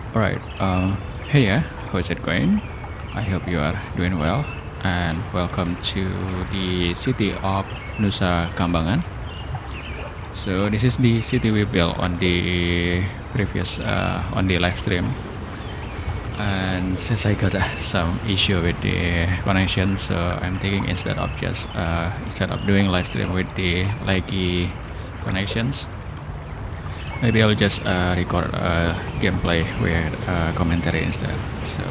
Alright, hey how is it going? I hope you are doing well and welcome to the city of Nusa Kambangan. So this is the city we built on the previous on the live stream, and since I got some issue with the connection, so I'm thinking instead of doing live stream with the laggy connections, maybe I'll just record gameplay with commentary instead. So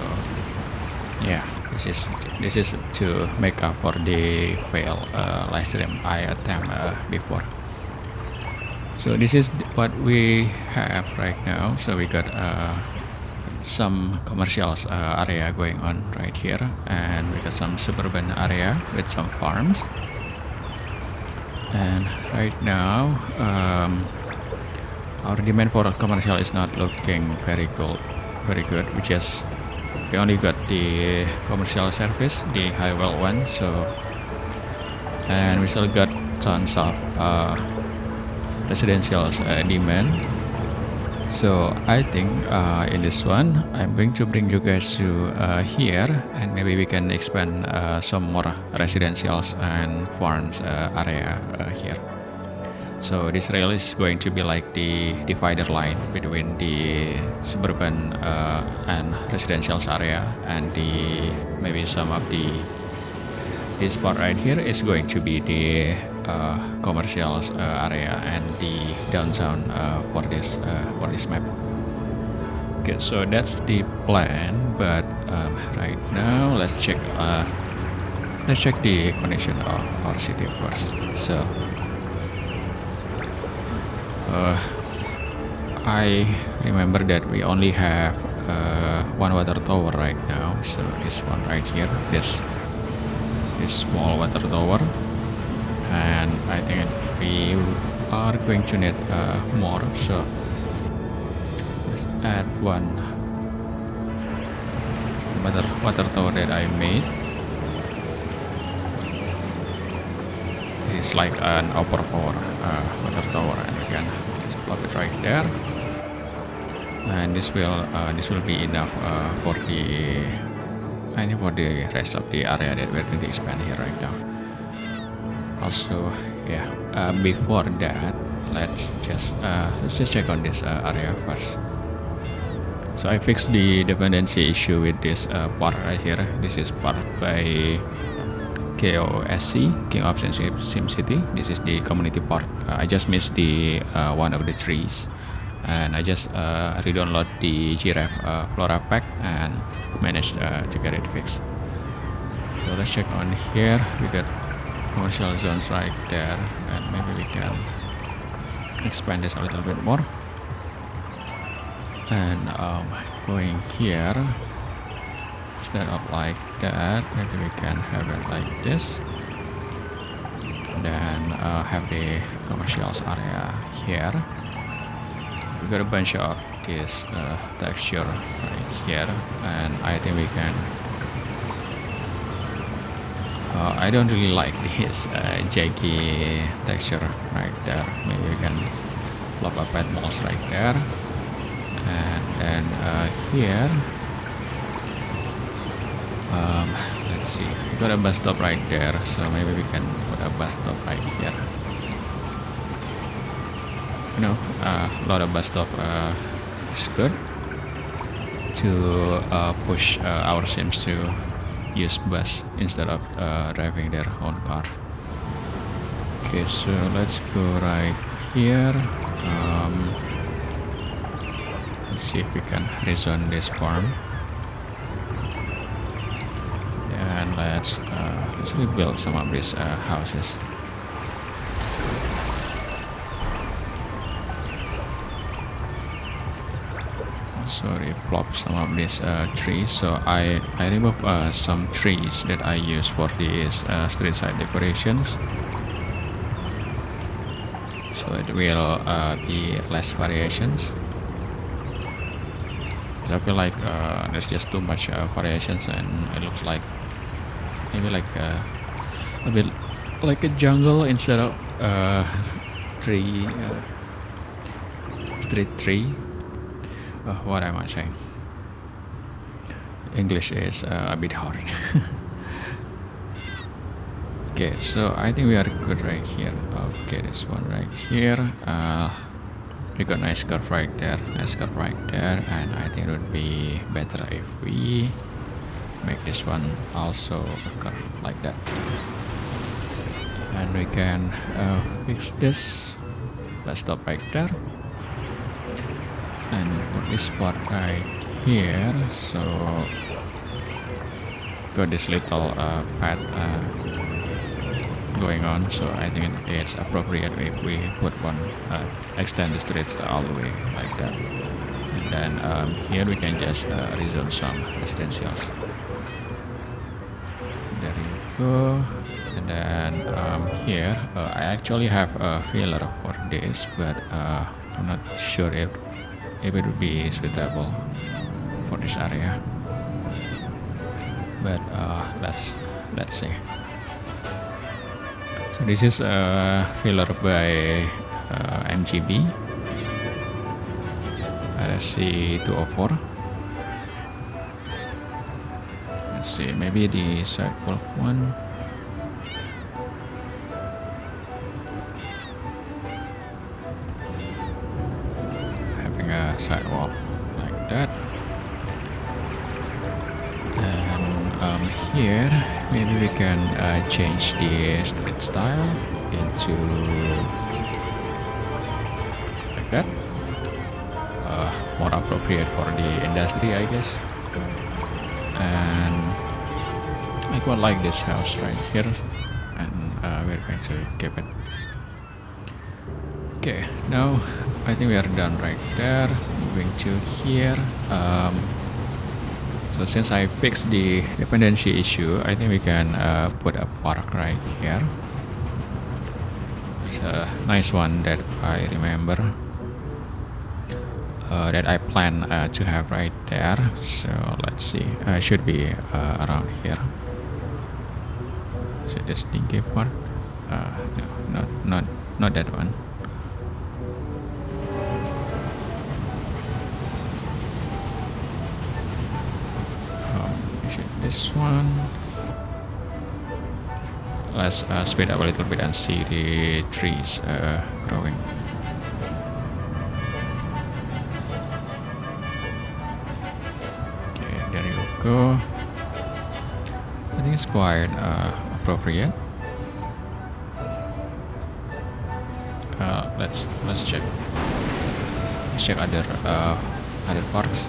yeah, this is to make up for the fail live stream I attempt before. So this is what we have right now. So we got some commercial area going on right here, and we got some suburban area with some farms. And right now, our demand for commercial is not looking very good. We only got the commercial service, the high well one. So, and we still got tons of residential demand. So I think in this one I'm going to bring you guys to here, and maybe we can expand some more residentials and farms area here. So this rail is going to be like the divider line between the suburban and residential area, and maybe some of this part right here is going to be the commercial area and the downtown for this map. Okay, so that's the plan. But right now, let's check the connection of our city first. So I remember that we only have one water tower right now. So this one right here, this small water tower, and I think we are going to need more. So let's add one water tower that I made. This is like an overpower water tower, and we can just plug it right there, and this will be enough for the rest of the area that we're going to expand here right now. Also, yeah, before that, let's just check on this area first. So I fixed the dependency issue with this part right here. This is part by KOSC, King of SimCity. This is the community park. I just missed the one of the trees, and I just re-download the giraffe flora pack and managed to get it fixed. So let's check on here. We got commercial zones right there, and maybe we can expand this a little bit more. And going here, instead of like that, maybe we can have it like this, and then have the commercials area here. We got a bunch of this texture right here, and I think we can I don't really like this jaggy texture right there. Maybe we can plop a pet mouse right there, and then here let's see, we got a bus stop right there, so maybe we can put a bus stop right here. A lot of bus stop is good to push our sims to use bus instead of driving their own car. Okay, so let's go right here. Let's see if we can rezone this farm, and let's rebuild some of these houses. Sorry, plop some of these trees. So I remove some trees that I use for these street side decorations, so it will be less variations. So I feel like there's just too much variations, and it looks like maybe like a bit like a jungle instead of street tree. What am I saying? English is a bit hard. Okay, so I think we are good right here. Okay, this one right here. We got nice curve right there, nice curve right there, and I think it would be better if we make this one also a curve like that. And we can fix this. Let's stop right there and put this part right here. So got this little path going on, so I think it's appropriate if we put one extend the streets all the way like that. And then here we can just rezone some residentials. There you go. And then here I actually have a filler for this, but I'm not sure if it would be suitable for this area. But let's see. So this is a filler by MGB RSC204. Let's see, maybe the sidewalk one. Having a sidewalk like that. And here maybe we can change the street style into like that. More appropriate for the industry, I guess. And I quite like this house right here, and we're going to keep it. Okay, now I think we are done right there. Moving to here. So since I fixed the dependency issue, I think we can put a park right here. It's a nice one that I remember, that I plan to have right there. So let's see, should be around here. So this dinky part, no, not that one. This one. Let's speed up a little bit and see the trees growing. Okay, there you go. I think it's quite appropriate. Let's check. Let's check other parks.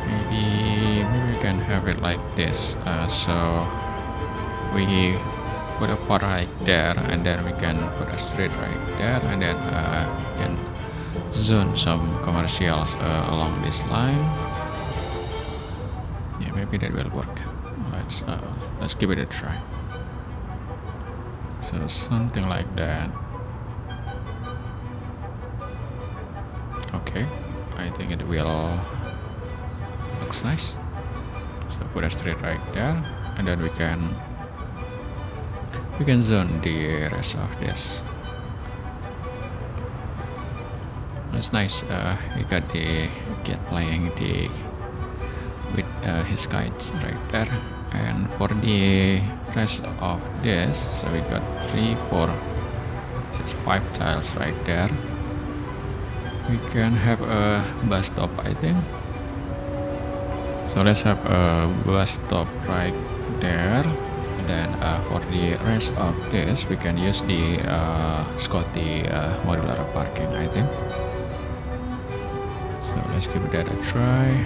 Maybe we can have it like this. So we put a park right there, and then we can put a street right there, and then we can zone some commercials along this line. Yeah, maybe that will work. Let's give it a try. So something like that. Okay, I think it will. Looks nice. So put a street right there, and then we can zone the rest of this. It's nice. We got the kid playing with his kites right there. And for the rest of this, so we got 3, 4, 6, 5 tiles right there. We can have a bus stop, I think. So let's have a bus stop right there. And then for the rest of this, we can use the Scotty modular parking, I think. So let's give that a try.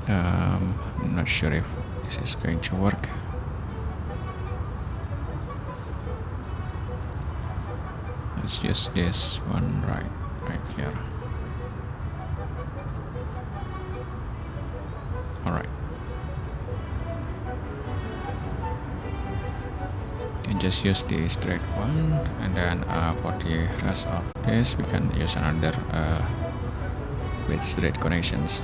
I'm not sure if this is going to work. Let's use this one right here. All right. Can just use the straight one, and then for the rest of this, we can use another with straight connections.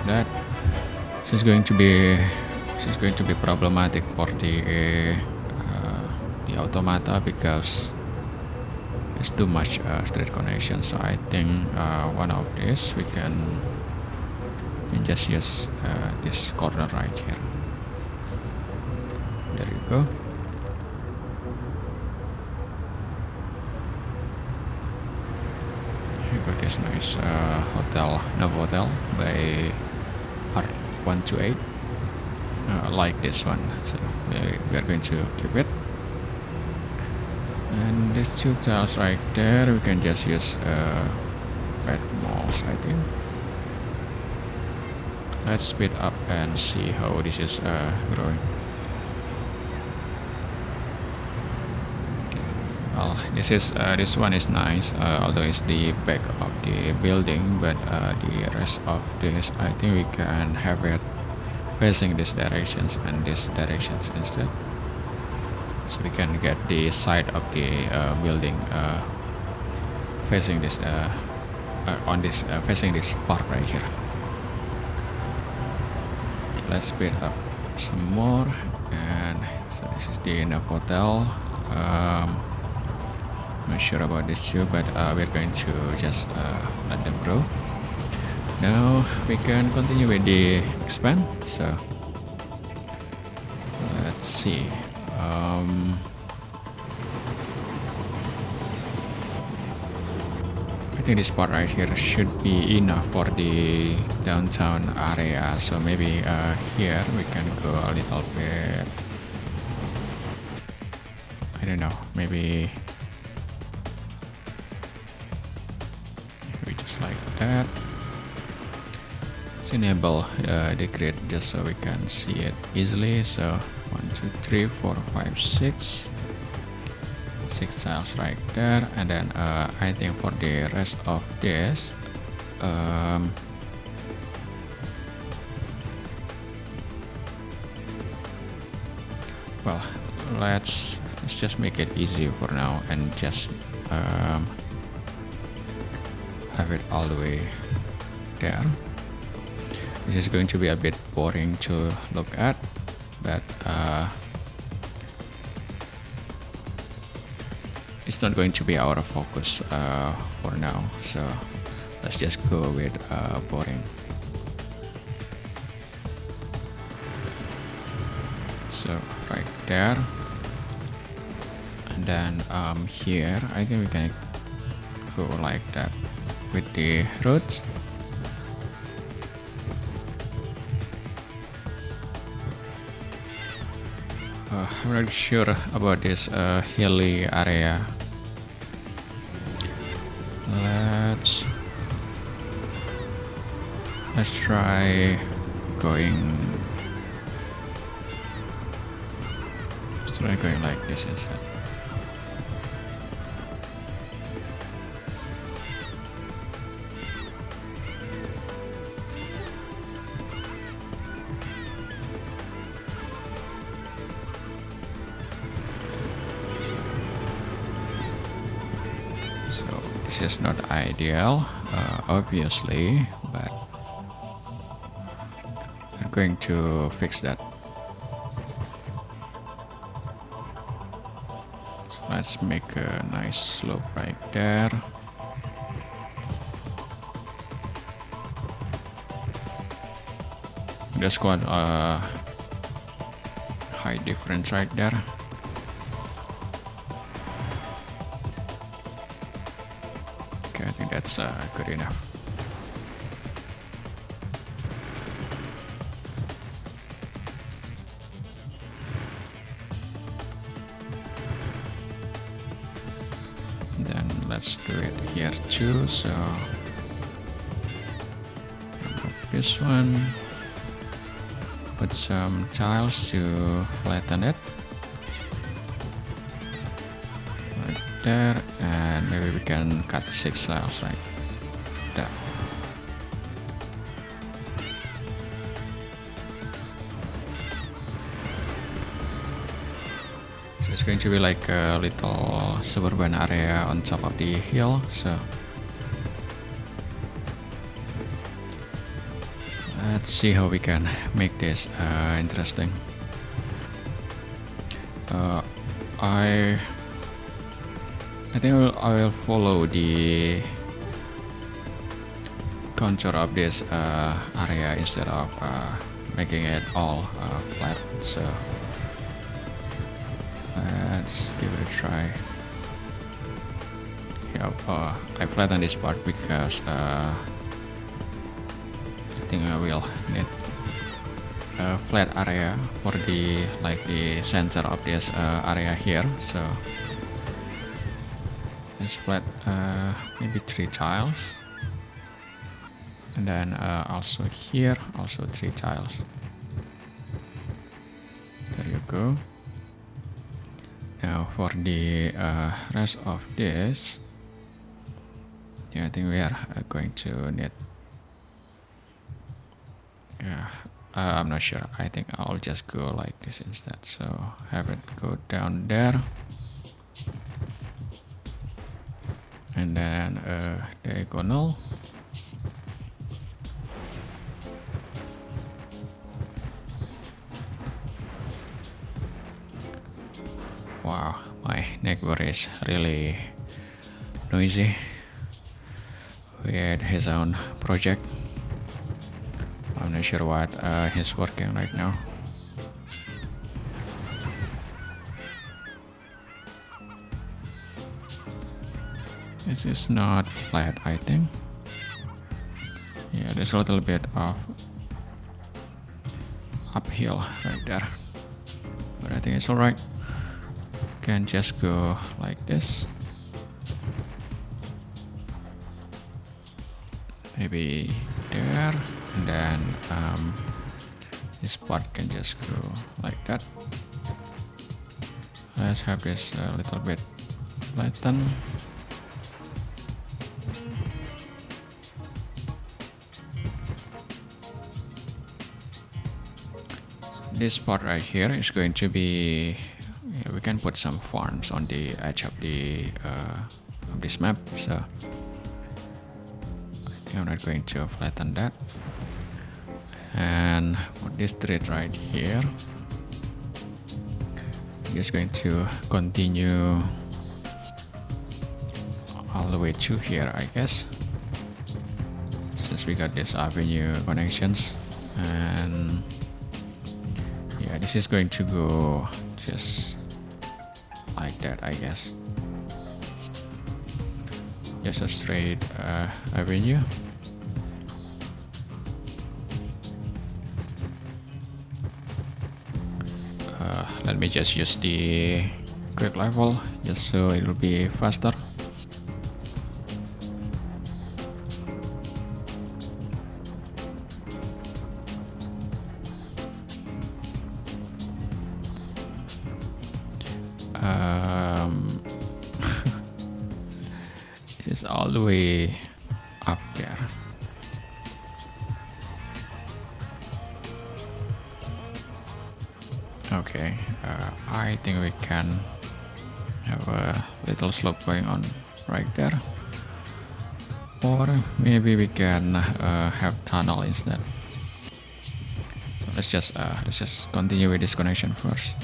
that. This is going to be problematic for the automata because it's too much street connection. So I think one of this we can just use this corner right here. There you go. You got this nice hotel, Novotel by R128. Like this one, so we are going to keep it. And these two tiles right there, we can just use red malls, I think. Let's speed up and see how this is growing. Well, this one is nice, although it's the back of the building, but the rest of this, I think we can have it facing these directions and these directions instead, so we can get the side of the building facing this facing this park right here. Okay, let's speed up some more. And so this is the Novotel. Not sure about this too, but we're going to just let them grow. Now we can continue with the expand. So let's see. I think this part right here should be enough for the downtown area. So maybe here we can go a little bit. I don't know. Maybe just like that. Let's enable the grid just so we can see it easily. So 1, 2, 3, 4, 5, 6 tiles right there. And then I think for the rest of this, well, let's just make it easy for now and just have it all the way there. This is going to be a bit boring to look at, but it's not going to be our focus for now, so let's just go with boring. So right there, and then here I think we can go like that with the roads. I'm not sure about this hilly area. Let's try going. Let's try going like this instead. This is not ideal, obviously, but we're going to fix that. So let's make a nice slope right there. There's quite a high difference right there. I think that's good enough. Then let's do it here too. So this one, put some tiles to flatten it. There, and maybe we can cut 6 tiles right there. So it's going to be like a little suburban area on top of the hill. So let's see how we can make this interesting. I think I will follow the contour of this area instead of making it all flat. So let's give it a try. Yeah, I flatten this part because I think I will need a flat area for the center of this area here. So let's flat maybe 3 tiles, and then also here also 3 tiles. There you go. Now for the rest of this, yeah, I think we are going to need, yeah, I'm not sure. I think I'll just go like this instead. So have it go down there, and then diagonal. Wow, my neighbor is really noisy with his own project. I'm not sure what he's working right now. This is not flat, I think. Yeah, there's a little bit of uphill right there, but I think it's alright. Can just go like this. Maybe there, and then this part can just go like that. Let's have this a little bit flattened. This part right here is going to be, yeah, we can put some farms on the edge of the of this map. So I think I'm not going to flatten that. And for this street right here, I'm just going to continue all the way to here, I guess, since we got this avenue connections. And yeah, this is going to go just like that, I guess. Just a straight avenue. Let me just use the quick level just so it will be faster. This is all the way up there. Okay, I think we can have a little slope going on right there, or maybe we can have tunnel instead. So let's just continue with this connection first.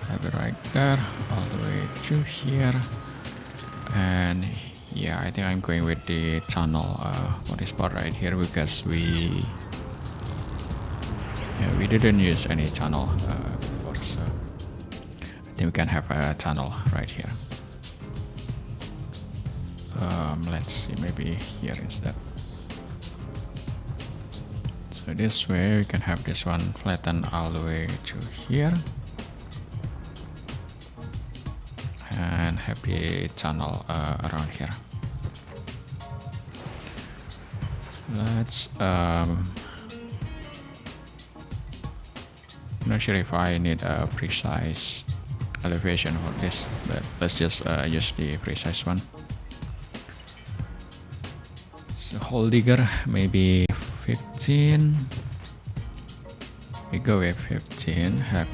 Have it right there, all the way to here, and yeah, I think I'm going with the tunnel for this part right here because we didn't use any tunnel before, so I think we can have a tunnel right here. Let's see, maybe here instead. So this way we can have this one flattened all the way to here, and have the tunnel around here. So let's I'm not sure if I need a precise elevation for this, but let's just use the precise one. So hole digger maybe 15. We go with 15. Have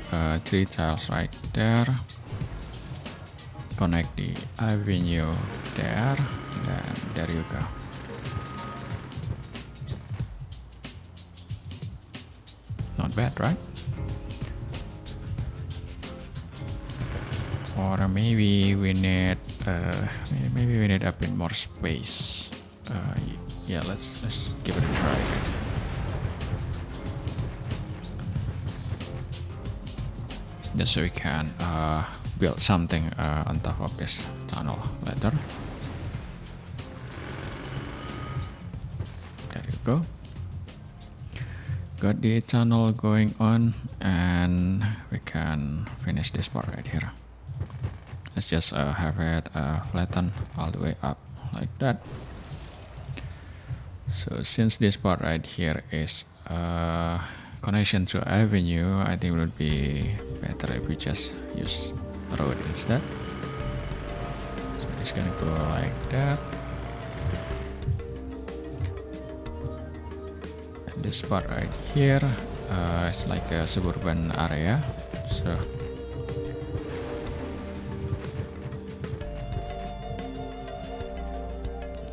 3 tiles right there. connect the avenue there, and there you go. Not bad, right? Or maybe we need a bit more space. Yeah, let's give it a try again. Just so we can build something on top of this tunnel later. There you go. Got the tunnel going on, and we can finish this part right here. Let's just have it flatten all the way up like that. So since this part right here is connection to avenue, I think it would be better if we just use road instead. So it's gonna go like that. And this part right here, it's like a suburban area. So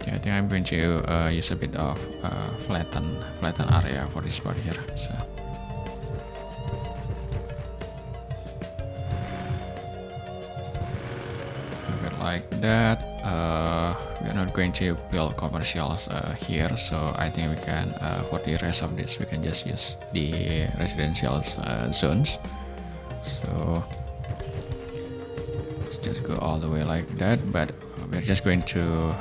I think I'm going to use a bit of flatten area for this part here. So have it like that. We're not going to build commercials here, so I think we can for the rest of this we can just use the residential zones. So let's just go all the way like that, but we're just going to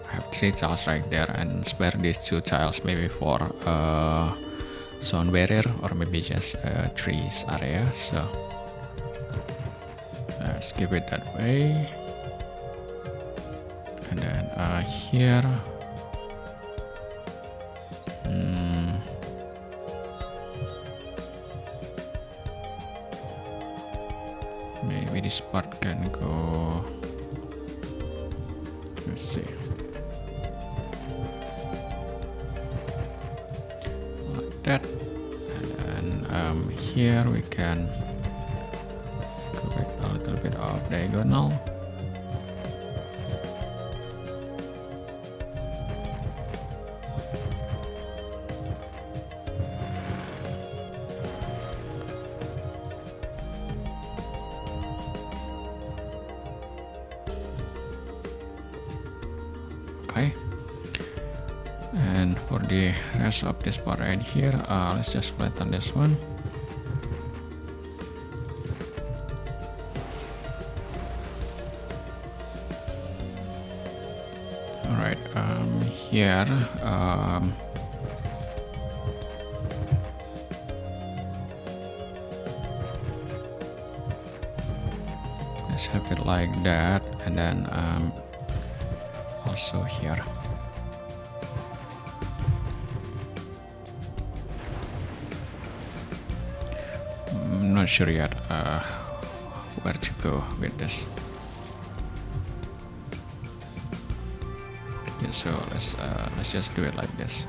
have 3 tiles right there and spare these 2 tiles maybe for sound barrier or maybe just trees area. So let's keep it that way. And then here maybe this part can go, let's see, like that. And then here we can go back a little bit of diagonal. Okay, and for the rest of this part right here, let's just flatten this one. All right, here let's have it like that, and then also here. I'm not sure yet where to go with this. Okay, so let's just do it like this.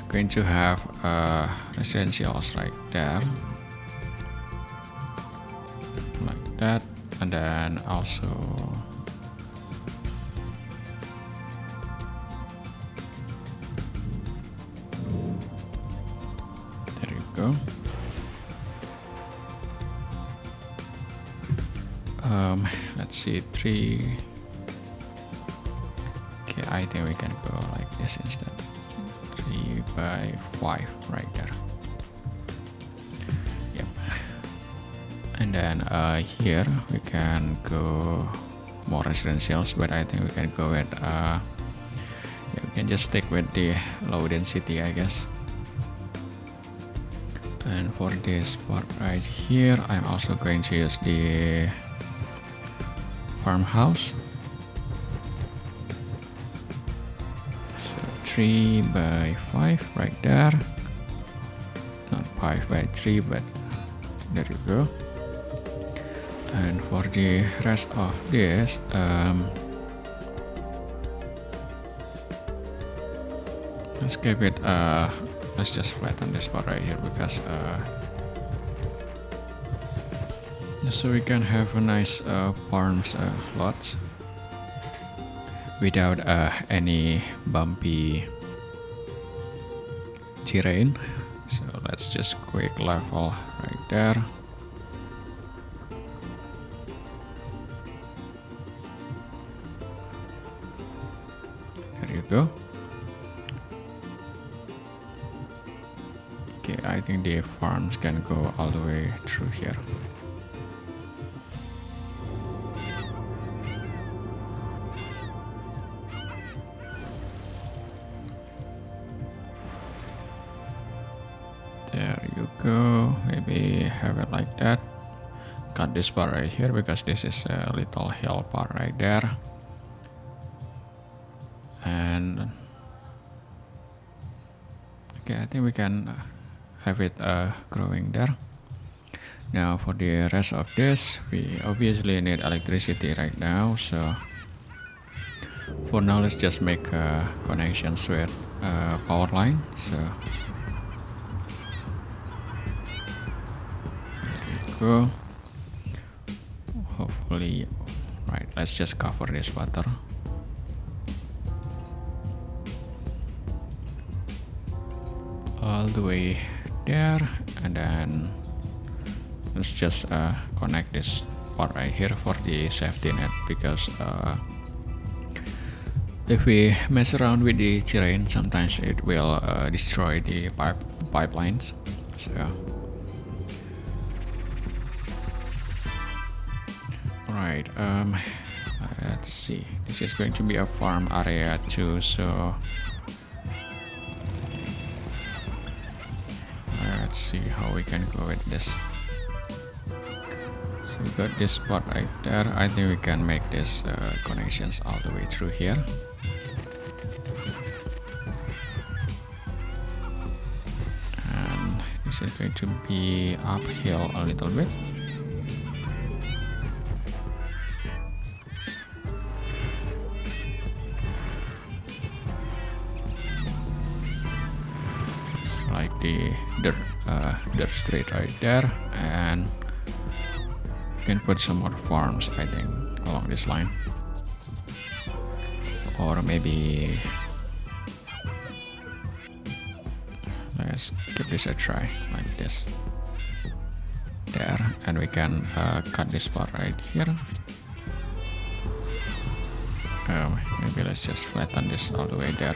Going to have residentials right there, like that, and then also there you go. Let's see, 3. Okay, I think we can go like this instead. 3 by 5 right there. Yep. And then here we can go more residentials, but I think we can go with yeah, we can just stick with the low density, I guess. And for this part right here, I'm also going to use the farmhouse. So 3 by 5 right there. Not 5 by 3, but there you go. And for the rest of this, let's keep it, let's just flatten this part right here, because So we can have a nice farms lots without any bumpy terrain. So let's just quick level right there. There you go. Okay, I think the farms can go all the way through here. There you go. Maybe have it like that. Cut this part right here because this is a little hill part right there. And okay, I think we can have it growing there. Now for the rest of this, we obviously need electricity right now. So for now, let's just make connections with power line. So go. Hopefully, right, let's just cover this water. All the way there, and then let's just connect this part right here for the safety net, because if we mess around with the terrain, sometimes it will destroy the pipelines. So right, let's see, this is going to be a farm area too, so let's see how we can go with this. So we got this spot right there. I think we can make this connections all the way through here. And this is going to be uphill a little bit. Like the dirt street right there, and you can put some more farms, I think, along this line, or maybe let's give this a try like this there, and we can cut this part right here. Maybe let's just flatten this all the way there.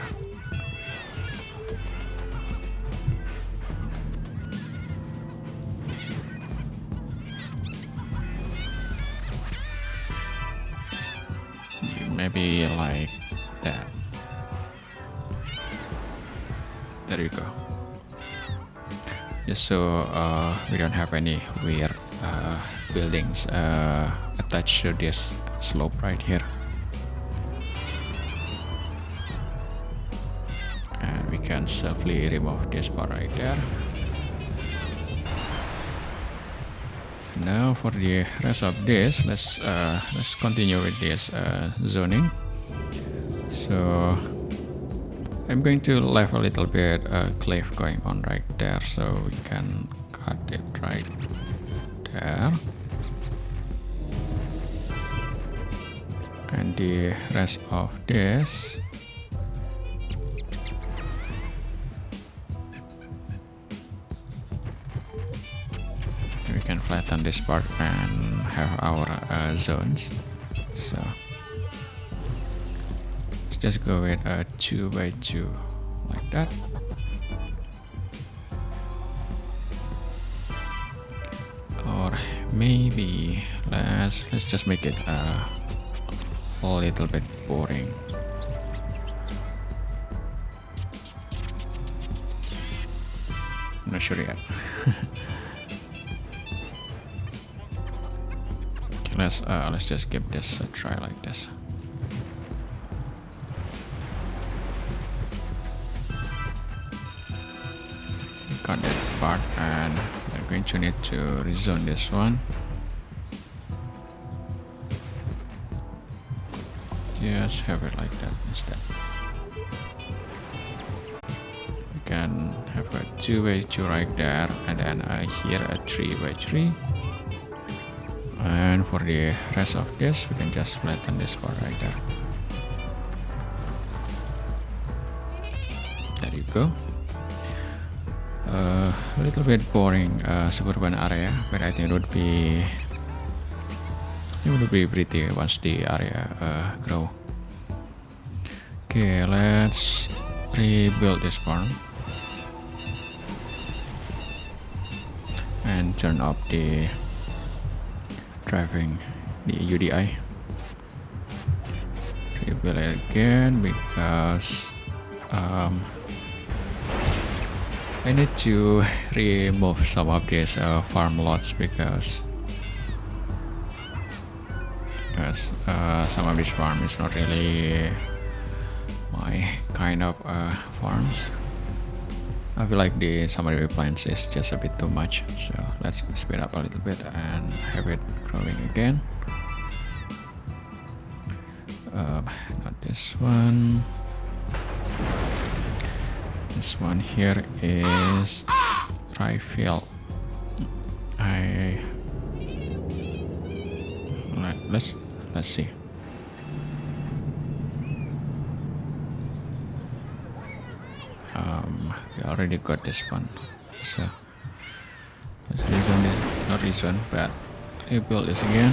Maybe like that. There you go. Just so we don't have any weird buildings attached to this slope right here. And we can safely remove this part right there. Now for the rest of this, let's continue with this zoning. So I'm going to leave a little bit cliff going on right there, so we can cut it right there. And the rest of this, we can flatten this part and have our zones. So let's just go with a 2 by 2 like that. Or maybe let's just make it a little bit boring. I'm not sure yet. Let's just give this a try like this. Got that part, and we're going to need to rezone this one. Just have it like that instead. We can have a 2 by 2 right there, and then here a 3 by 3. And for the rest of this, we can just flatten this part right there. There you go. A little bit boring suburban area, but I think it would be pretty once the area grow. Okay, let's rebuild this farm and turn off the driving, the UDI. Rebuild it again because I need to remove some of these farm lots because some of this farm is not really my kind of farms. I feel like the summer plants is just a bit too much, so let's speed up a little bit and have it growing again. Not this one. This one here is dry field. Let's see. We already got this one, so let's rezone it. Not rezone, but rebuild this again.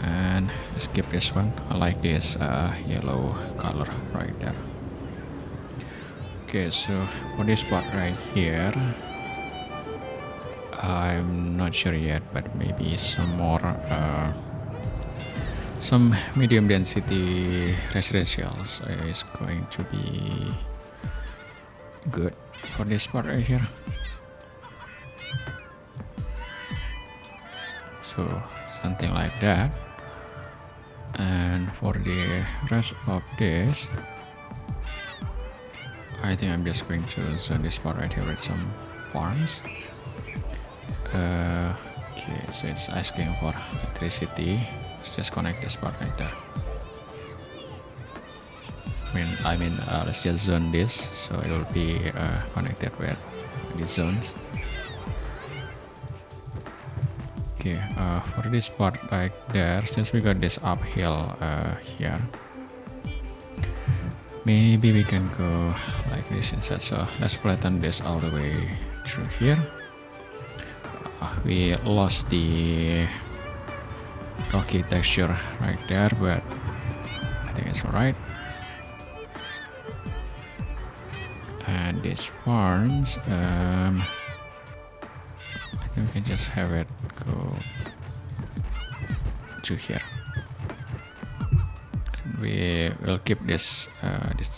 And skip this one. I like this yellow color right there. Okay, so for this part right here, I'm not sure yet, but maybe some more some medium density residentials is going to be good for this part right here. So something like that. And for the rest of this, I think I'm just going to zone this part right here with some farms. Okay, so it's asking for electricity. Let's just connect this part right there. Let's just zone this so it will be connected with these zones. Okay, for this part right there, since we got this uphill here, maybe we can go like this instead. So let's flatten this all the way through here. We lost the rocky texture right there, but I think it's alright. And these farms, I think we can just have it go to here. And we will keep this these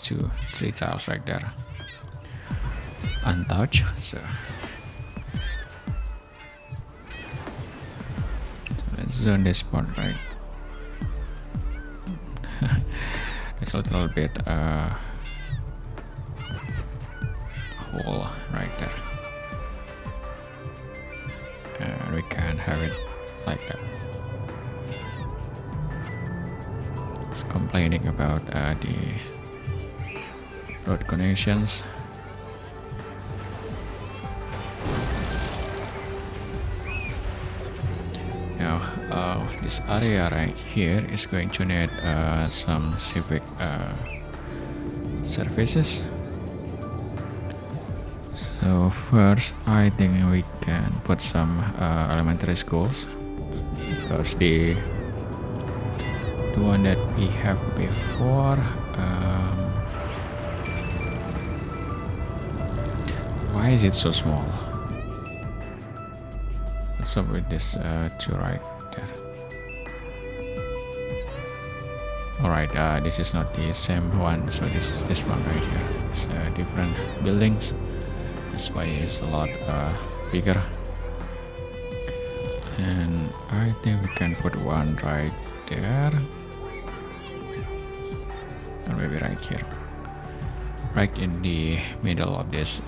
3 tiles right there untouched. So let's zone this part right. There's a little bit hole right there, and we can have it like that. It's complaining about the road connections. Now this area right here is going to need some civic services. So first, I think we can put some elementary schools, because the one that we have before, why is it so small? What's up with this two right there? Alright, this is not the same one, so this is this one right here. It's different buildings. That's why it's a lot bigger. And I think we can put one right there, or maybe right here, right in the middle of this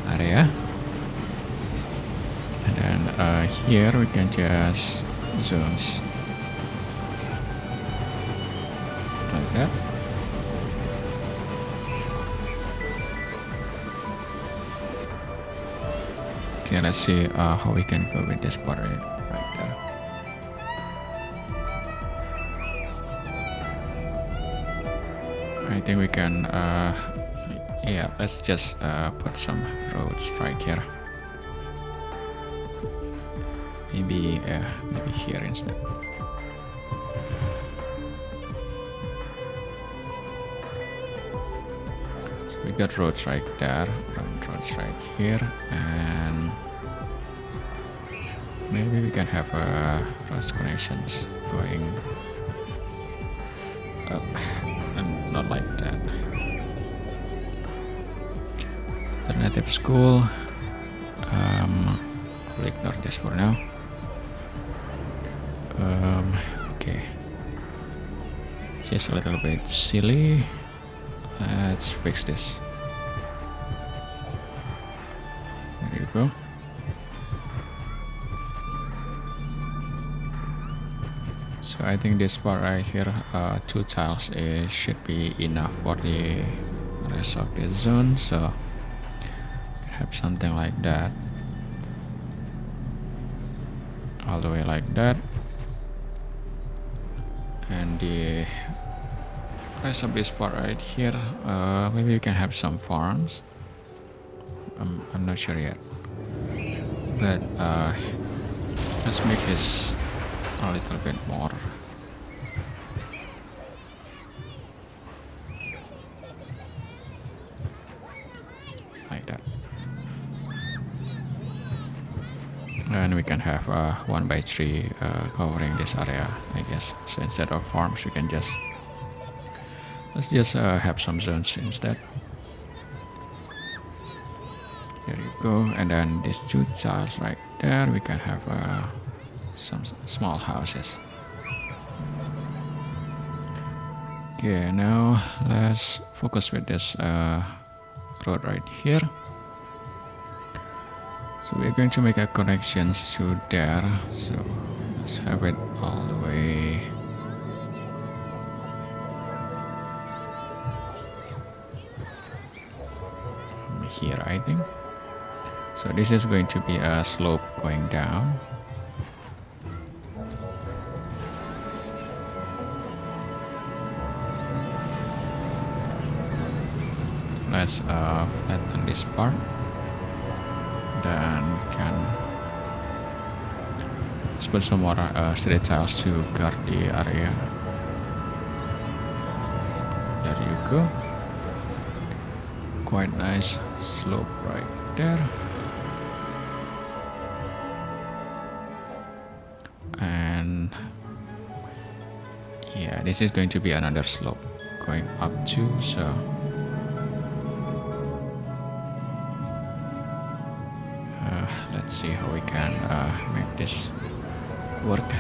area. And then here we can just zones like that. Okay, let's see how we can go with this part right there. I think we can, yeah, let's just put some roads right here. Maybe here instead. So we got roads right there, roads right here, and maybe we can have road connections going up, and not like that. Alternative school. We'll ignore this for now. Okay, just a little bit silly. Let's fix this. There you go. So I think this part right here, 2 tiles, should be enough for the rest of the zone. So have something like that, all the way like that, and the rest of this part right here, maybe we can have some farms. I'm not sure yet, but let's make this a little bit more. Like that. And we can have 1x3 covering this area, I guess. So instead of farms, we can just let's just have some zones instead. There you go. And then these 2 tiles right there, we can have some small houses. Okay, now let's focus with this road right here. So we're going to make a connection to there. So let's have it all the way. Here, I think. So this is going to be a slope going down. So let's flatten this part. Then we can let's put some more street tiles to guard the area. There you go. Quite nice slope right there. And yeah, this is going to be another slope going up too, so let's see how we can make this work.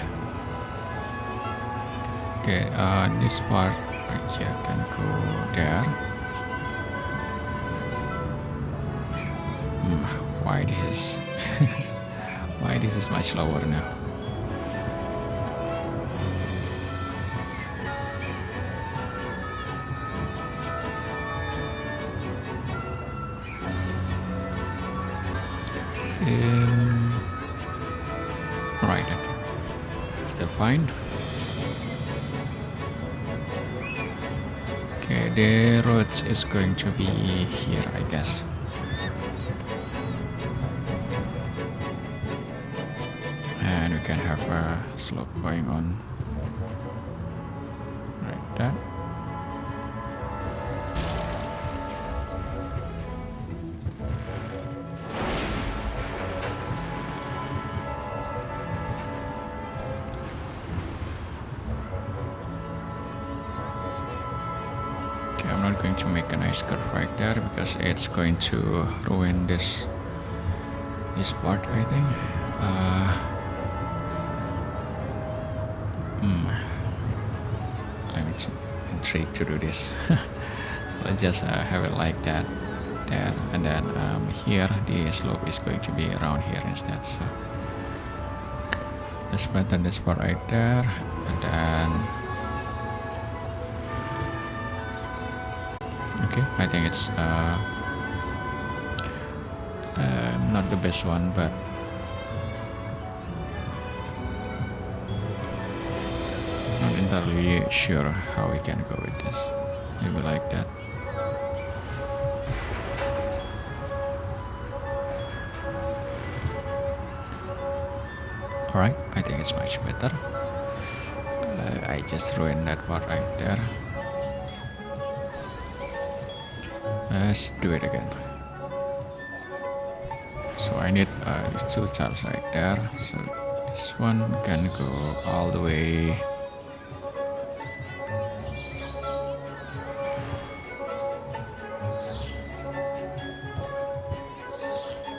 Okay, this part right here can go there. Why this is why this is much lower now? Alright then, still fine. Okay, the roads is going to be here, I guess. And we can have a slope going on like that. Okay, I'm not going to make a nice curve right there because it's going to ruin this part, I think. I'm intrigued to do this. So let's just have it like that there, and then here the slope is going to be around here instead. So let's flatten this part right there, and then okay, I think it's Not the best one, but not entirely sure how we can go with this. Maybe like that. Alright, I think it's much better. I just ruined that part right there. Let's do it again. So I need these two tiles right there. So this one can go all the way.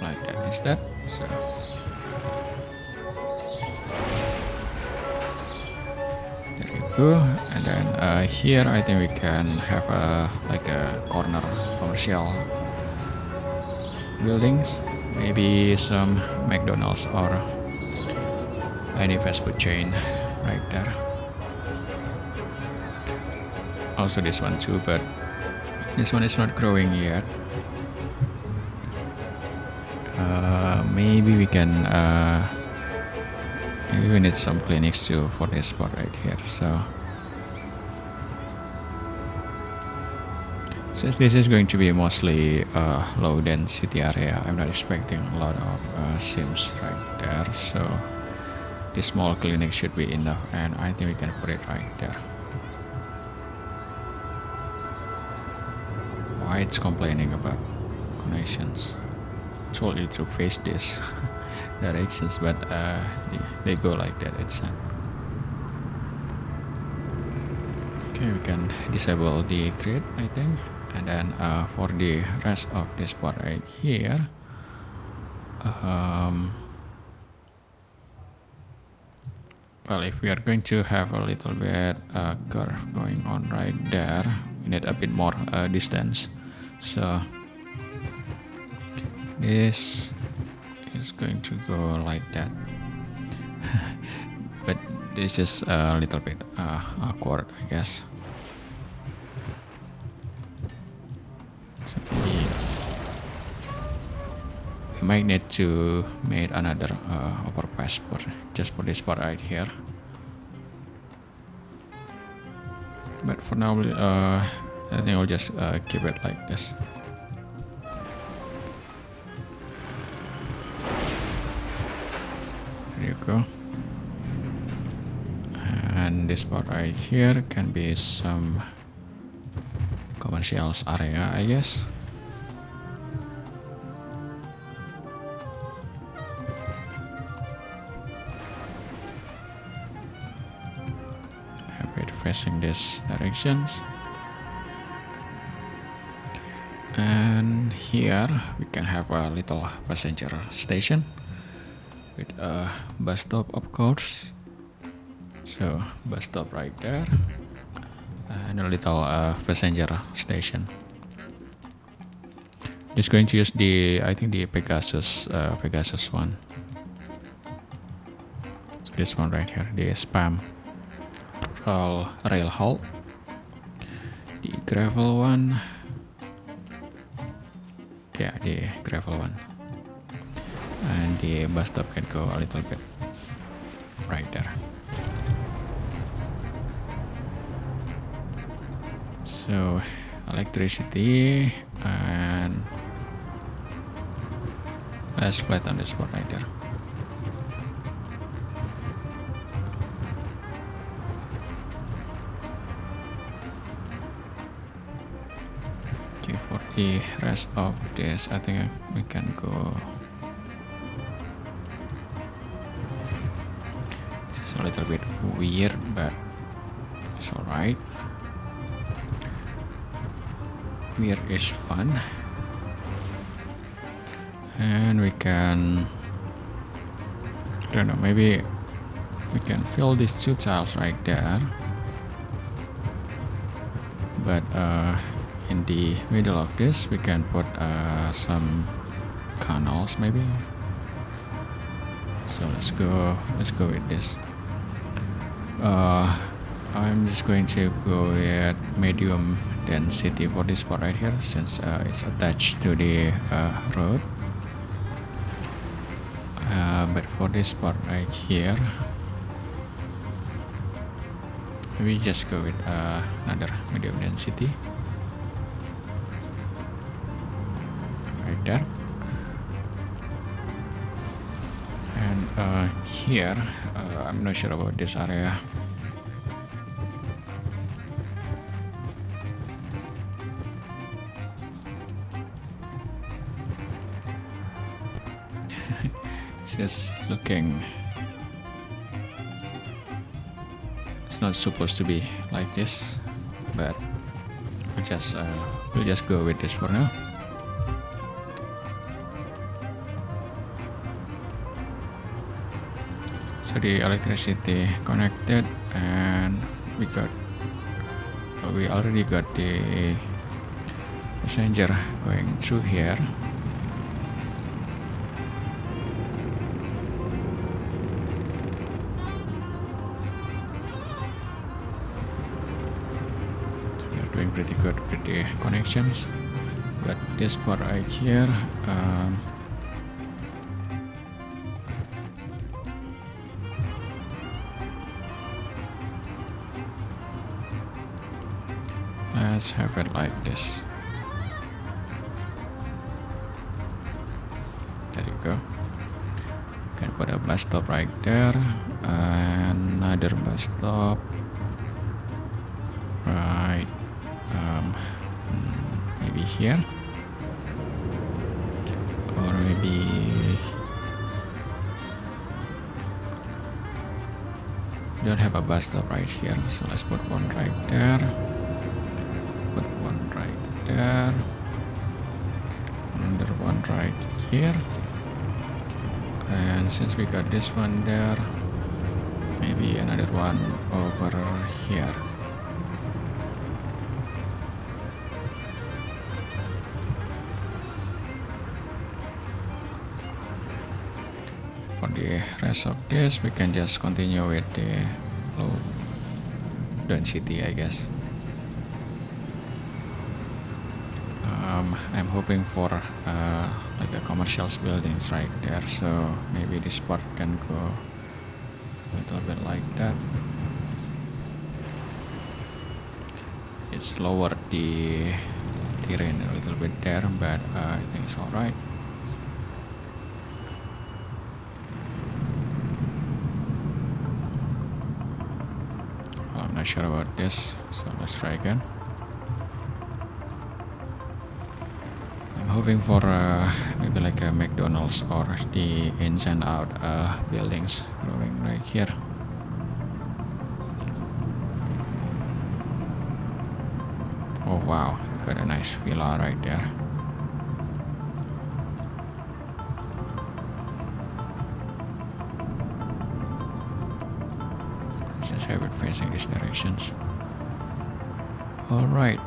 Like that instead. So there you go. And then here I think we can have like a corner commercial buildings. Maybe some McDonald's or any fast food chain right there. Also this one too, but this one is not growing yet. Maybe we can maybe we need some clinics too for this spot right here. So since this is going to be mostly low density area, I'm not expecting a lot of sims right there. So this small clinic should be enough, and I think we can put it right there. Why it's complaining about connections? Told you to face this directions, but they go like that. It's okay. We can disable the grid, I think, and then for the rest of this part right here, well, if we are going to have a little bit curve going on right there, we need a bit more distance. So this is going to go like that. But this is a little bit awkward, I guess. So we might need to make another overpass just for this part right here. But for now, I think I'll just keep it like this. There you go. And this part right here can be some commercial area, I guess. Have it facing this directions. And here we can have a little passenger station with a bus stop, of course. So bus stop right there, and a little passenger station. Just going to use the, I think the Pegasus one. So this one right here, the spam rail halt, the gravel one. Yeah, the gravel one. And the bus stop can go a little bit right there. So electricity, and let's flatten this spot right there. Okay, for the rest of this, I think we can go. It's a little bit weird, but it's alright. Weird is fun. And we can, I don't know, maybe we can fill these two tiles right there. But in the middle of this, we can put some canals maybe. So let's go with this. I'm just going to go with medium density for this part right here, since it's attached to the road. but for this part right here, we just go with another medium density right there. And here, I'm not sure about this area. It's just looking, it's not supposed to be like this, but we'll just go with this for now. So the electricity connected, and we already got the passenger going through here. So we are doing pretty good with the connections, but this part right here, let's have it like this. There you go. You can put a bus stop right there, another bus stop right maybe here, or maybe don't have a bus stop right here, so let's put one right there. Put one right there, another one right here, and since we got this one there, maybe another one over here. For the rest of this, we can just continue with the low density, I guess. I'm hoping for like a commercial buildings right there, so maybe this part can go a little bit like that. It's lowered the terrain a little bit there, but I think it's alright. Well, I'm not sure about this, so let's try again. Hoping for maybe like a McDonald's or the ins and out buildings growing right here. Oh wow, got a nice villa right there. Let's just have it facing these directions. Alright.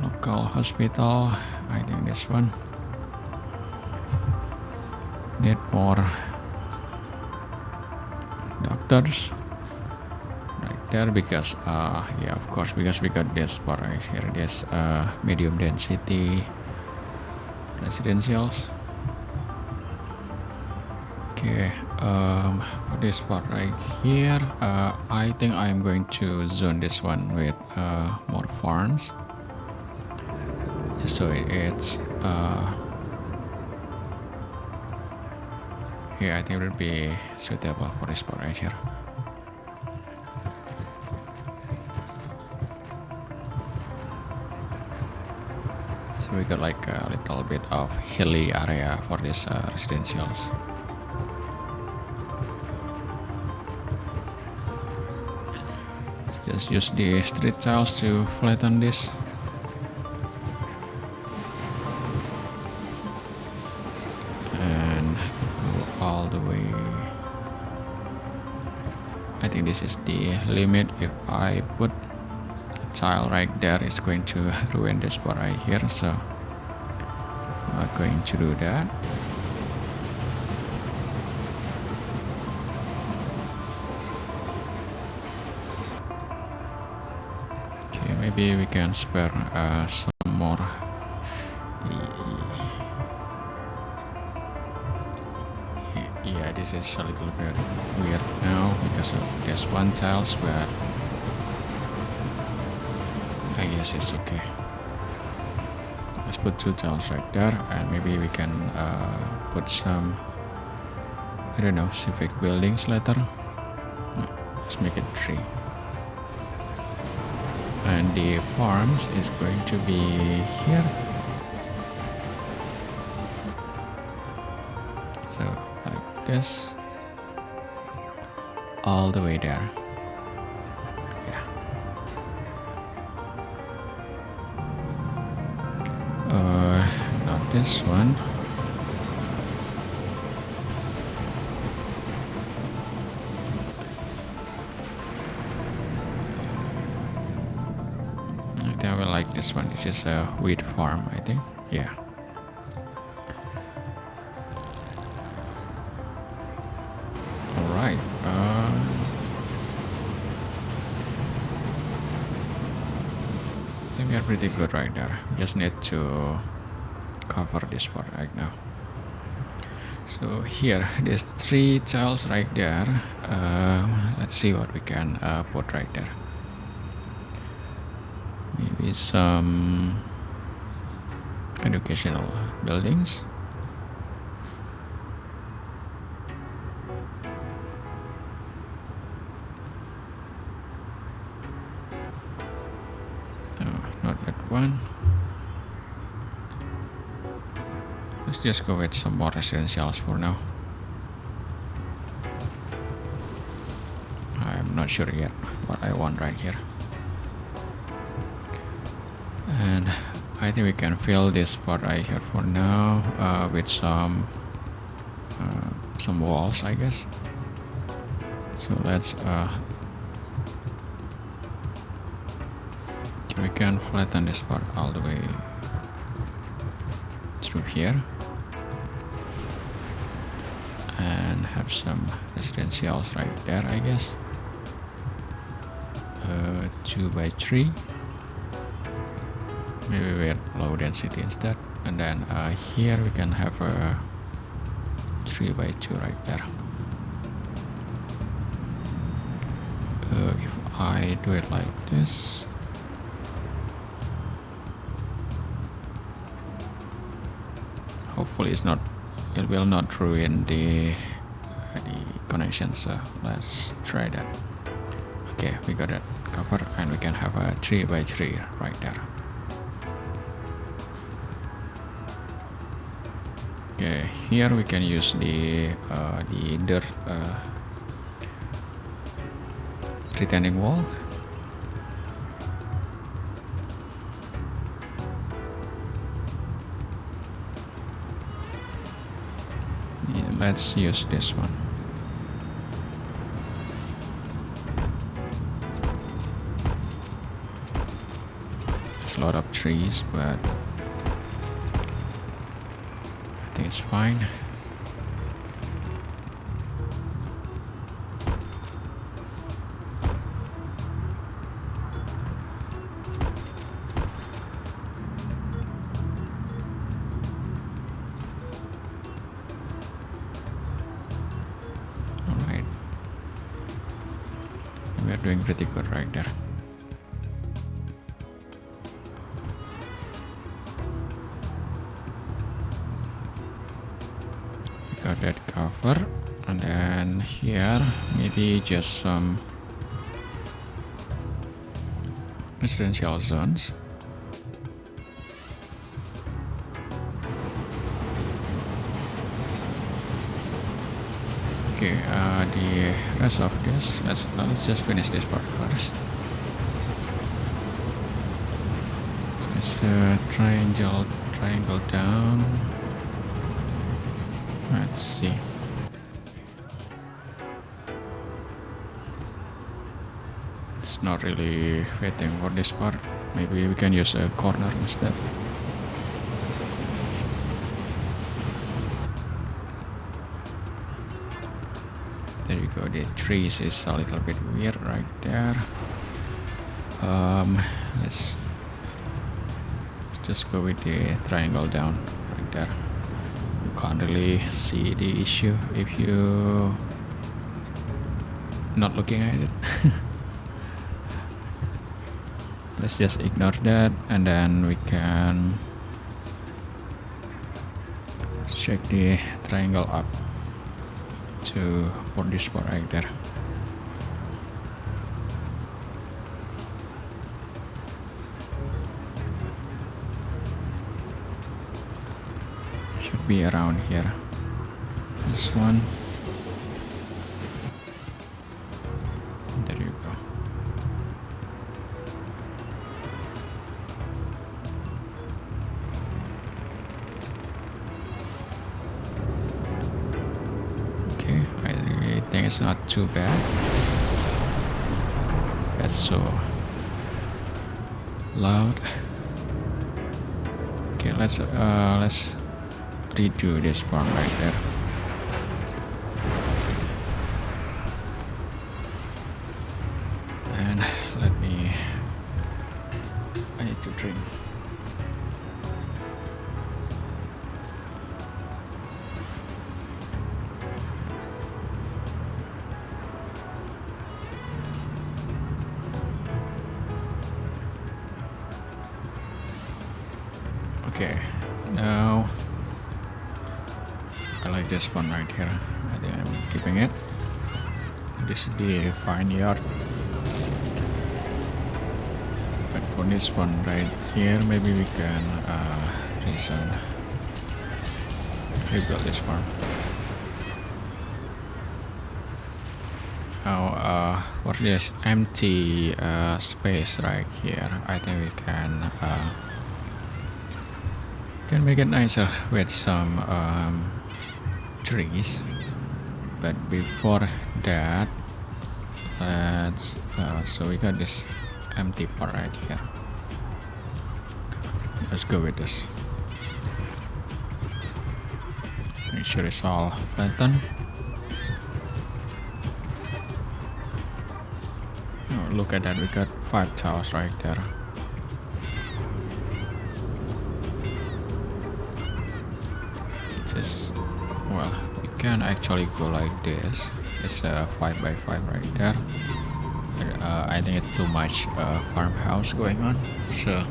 Local hospital, I think this one. Need more doctors right there, because yeah, of course, because we got this part right here, this medium density residentials. Okay, for this part right here, I think I'm going to zone this one with more farms. So it's yeah, I think it would be suitable for this part right here. So we got like a little bit of hilly area for this residentials. Just use the street tiles to flatten this. All the way. I think this is the limit. If I put a tile right there, it's going to ruin this part right here, so I'm not going to do that. Okay, maybe we can spare some more. Yeah, this is a little bit weird now because of this one tiles, but I guess it's okay. Let's put 2 tiles right there, and maybe we can put some, I don't know, civic buildings later. Let's make it 3. And the farms is going to be here. So like this, all the way there. Yeah. Not this one. I think I will like this one. This is a wheat farm, I think. Yeah. Alright. I think we are pretty good right there. We just need to cover this part right now. So here, there's 3 tiles right there. Let's see what we can put right there. Maybe some educational buildings. No, not that one. Let's just go with some more residentials for now. I'm not sure yet what I want right here. And I think we can fill this part right here for now with some walls, I guess. So let's we can flatten this part all the way through here and have some residentials right there, I guess. 2 by 3. Maybe with low density instead, and then here we can have a 3 by 2 right there. If I do it like this, hopefully it will not ruin the connection. So let's try that. Okay, we got it covered, and we can have a 3 by 3 right there. Okay, here we can use the dirt retaining wall. Yeah, let's use this one. It's a lot of trees, but I think it's fine. Alright. We are doing pretty good right there. Got that cover, and then here maybe just some residential zones. Okay, the rest of this, let's just finish this part first. So it's triangle down. Let's see. It's not really fitting for this part. Maybe we can use a corner instead. There you go. The trees is a little bit weird right there. Let's just go with the triangle down right there. can't really see the issue if you not looking at it. Let's just ignore that, and then we can check the triangle up to put this spot right there. Should be around here. This one. There you go. Okay, I think it's not too bad. That's so loud. Okay, let's redo this part right there. And I need to drink. Okay, now I like this one right here. I think I'm keeping it. This is the vineyard. But for this one right here, maybe we can rebuild this farm. Now for this empty space right here, I think we can make it nicer with some trees. But before that, let's so we got this empty part right here. Let's go with this. Make sure it's all flattened. Oh, look at that, we got 5 towers right there. Just, well, you can actually go like this. It's a 5 by 5 right there. I think it's too much farmhouse going on, so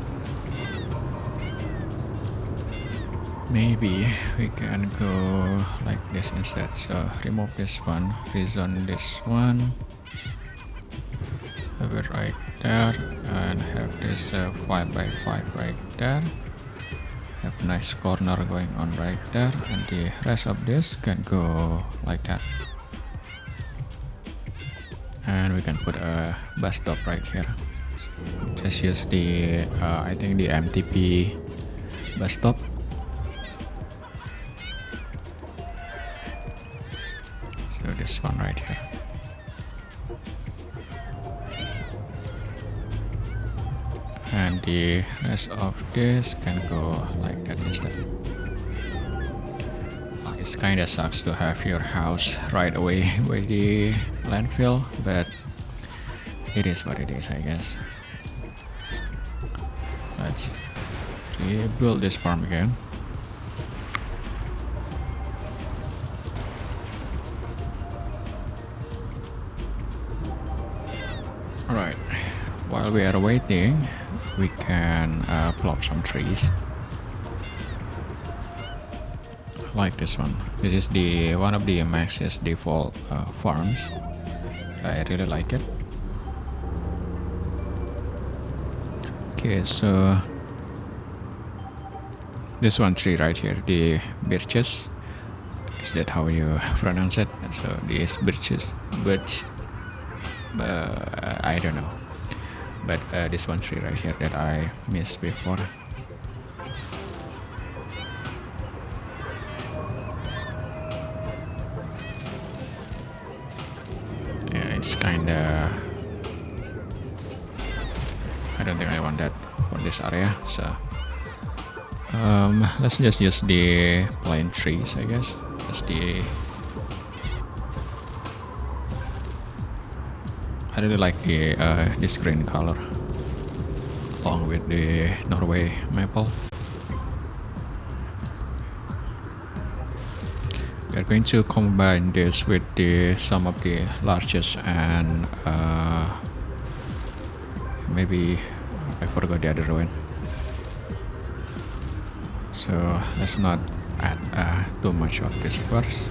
maybe we can go like this instead. So remove this one, rezone this one, have it right there, and have this 5 by 5 right there. Have a nice corner going on right there, and the rest of this can go like that. And we can put a bus stop right here. So just use the I think the MTP bus stop. So this one right here. And the rest of this can go like that instead. It kinda sucks to have your house right away by the landfill, but it is what it is, I guess. Let's rebuild this farm again. Alright, while we are waiting, we can plop some trees. Like this one. This is the one of the Max's default farms. I really like it. Okay, so this one tree right here, the birches. Is that how you pronounce it? So these birches, I don't know. But this one tree right here that I missed before. It's kinda, I don't think I want that for this area, so let's just use the plain trees, I guess. Just I really like the this green color along with the Norway maple. going to combine this with some of the largest and maybe I forgot the other one. So let's not add too much of this first.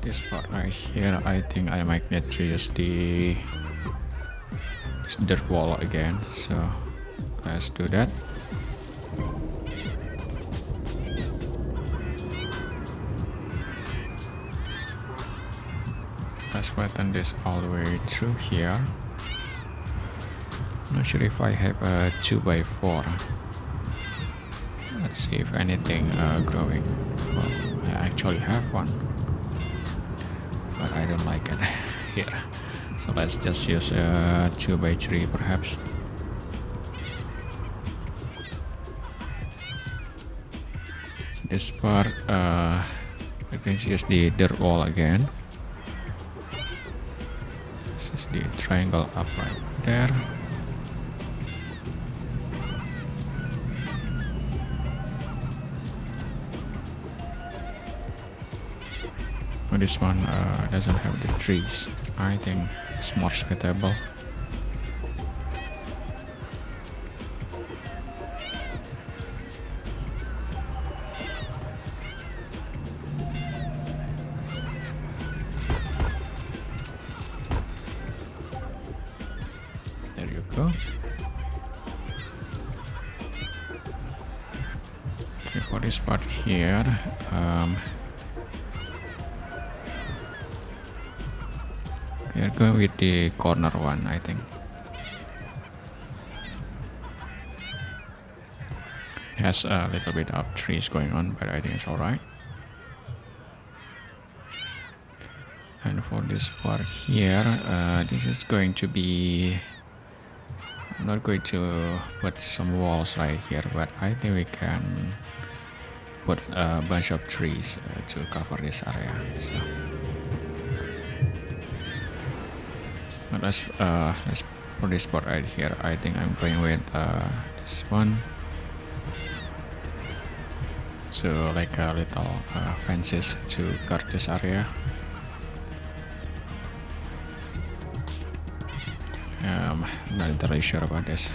This part right here, I think I might need to use this dirt wall again. So let's do that. Let's flatten this all the way through here. Not sure if I have a 2x4. Let's see if anything growing. Well, I actually have one, but I don't like it here. So let's just use a 2x3 perhaps. So this part, we're going to use the dirt wall again. This is the triangle up right there. This one doesn't have the trees. I think it's more suitable. There you go. Okay, for this part here, we are going with the corner one, I think. It has a little bit of trees going on, but I think it's alright. And for this part here, this is going to be... I'm not going to put some walls right here, but I think we can put a bunch of trees to cover this area. So let's put this part right here. I think I'm going with this one. So like a little fences to guard this area. I'm not entirely sure about this.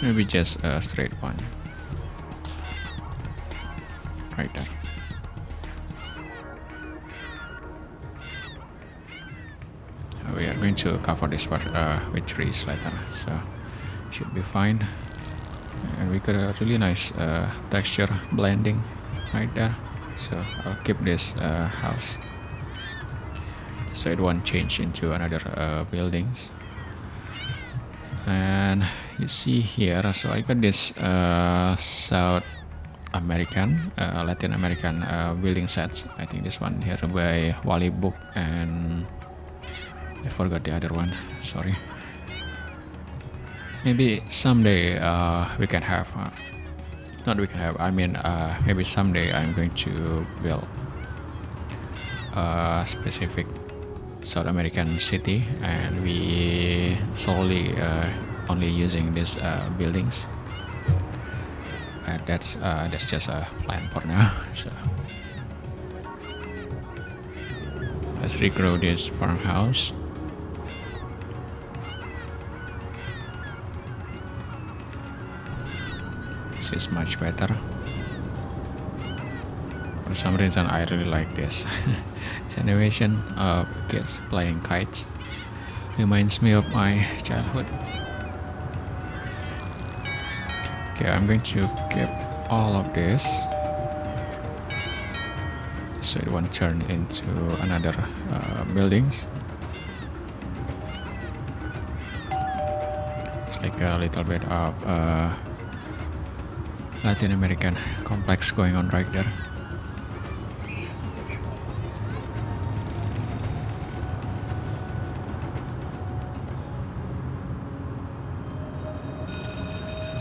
Maybe just a straight one right there. We are going to cover this part with trees later, so should be fine. And we got a really nice texture blending right there. So I'll keep this house so it won't change into another buildings. And you see here, so I got this South American, Latin American building sets. I think this one here by Wally Book, and I forgot the other one, sorry. Maybe someday we can have, not we can have, I mean maybe someday I'm going to build a specific South American city, and we solely only using these buildings. That's just a plan for now. So let's regrow this farmhouse. This is much better. For some reason I really like this. This animation of kids playing kites reminds me of my childhood. Okay, I'm going to keep all of this so it won't turn into another buildings. It's like a little bit of Latin American complex going on right there.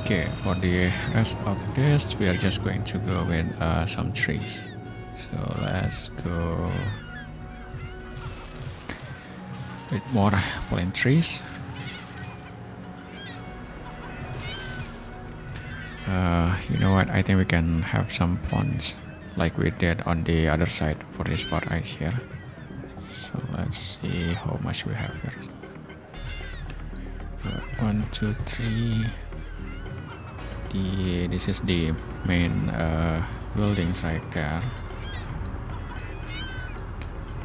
Okay, for the rest of this, we are just going to go with some trees. So let's go with more plain trees. You know what? I think we can have some ponds like we did on the other side for this part right here. So let's see how much we have here. 1, 2, 3. This is the main buildings right there.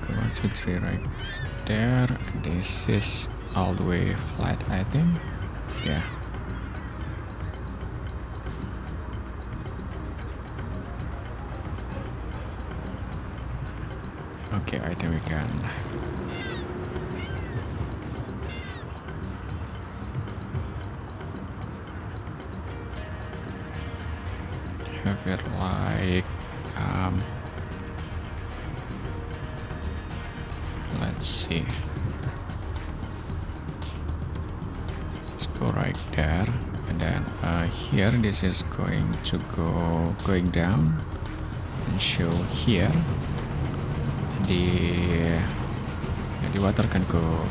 1, 2, 3 right there. This is all the way flat, I think. Yeah. Okay, I think we can. Have it like let's see. Let's go right there, and then here this is going to going down and show here. The water can go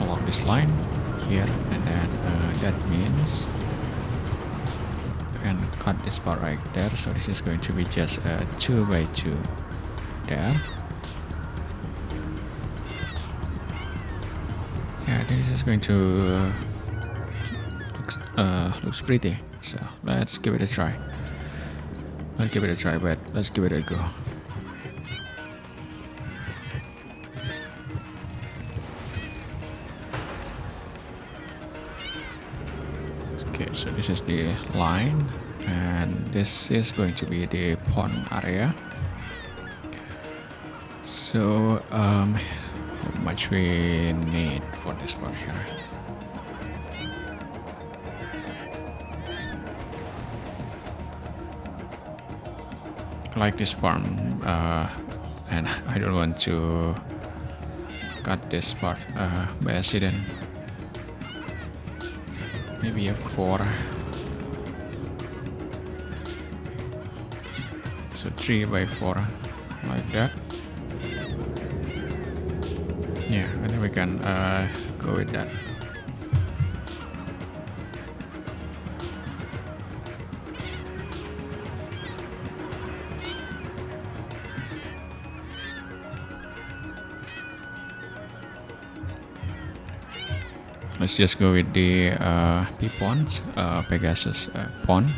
along this line here, and then that means can cut this part right there. So this is going to be just a 2 by 2 there. Yeah, I think this is going to looks pretty. So let's give it a try. Not give it a try, but let's give it a go. Okay, so this is the line, and this is going to be the pond area. So how much we need for this part here? I like this farm, and I don't want to cut this part by accident. Maybe a 4. So 3 by 4, like that. Yeah, I think we can go with that. Let's just go with the P-ponds, Pegasus pond.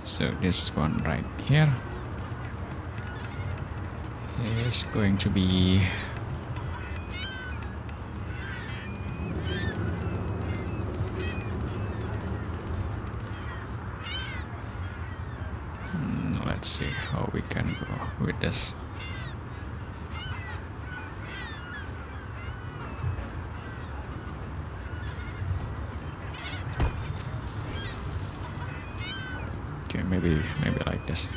So this one right here is going to be let's see how we can go with this. Okay, maybe like this.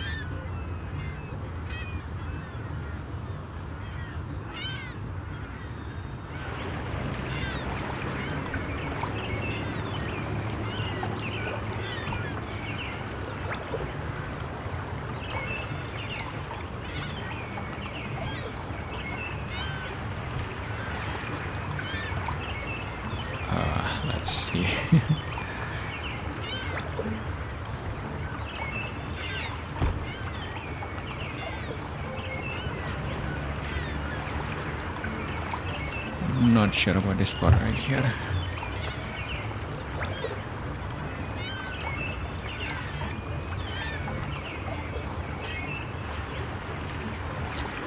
Let's see. I'm not sure about this part right here.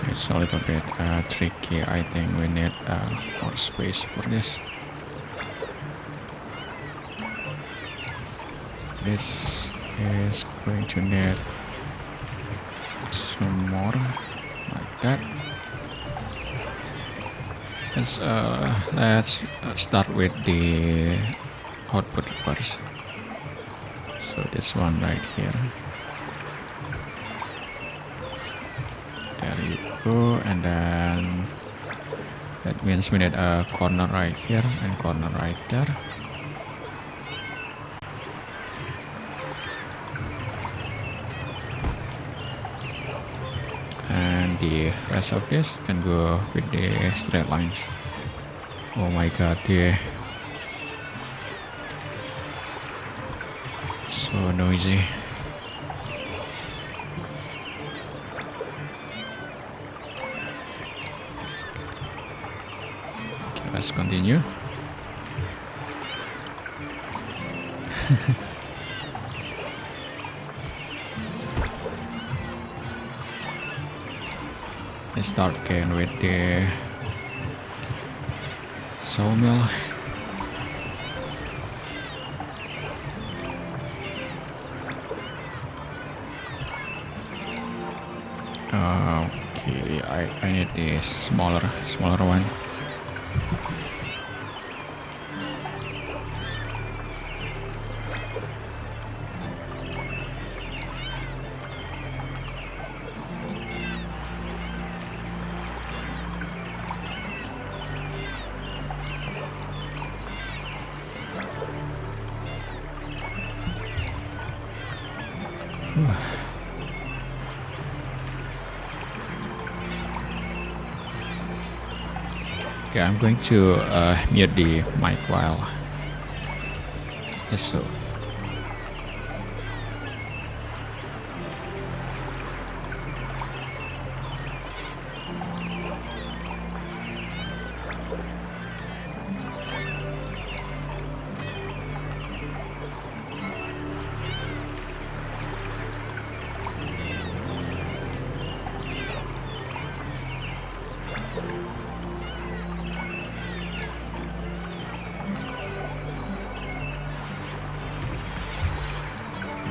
It's a little bit tricky. I think we need more space for this. This is going to need some more like that. Let's start with the output first. So this one right here. There you go, and then that means we need a corner right here and corner right there. and the rest of this can go with the straight lines. Oh my god, yeah. So noisy. Okay, let's continue. Let's start again with the sawmill. Okay, I need the smaller one. Okay, I'm going to mute the mic while so.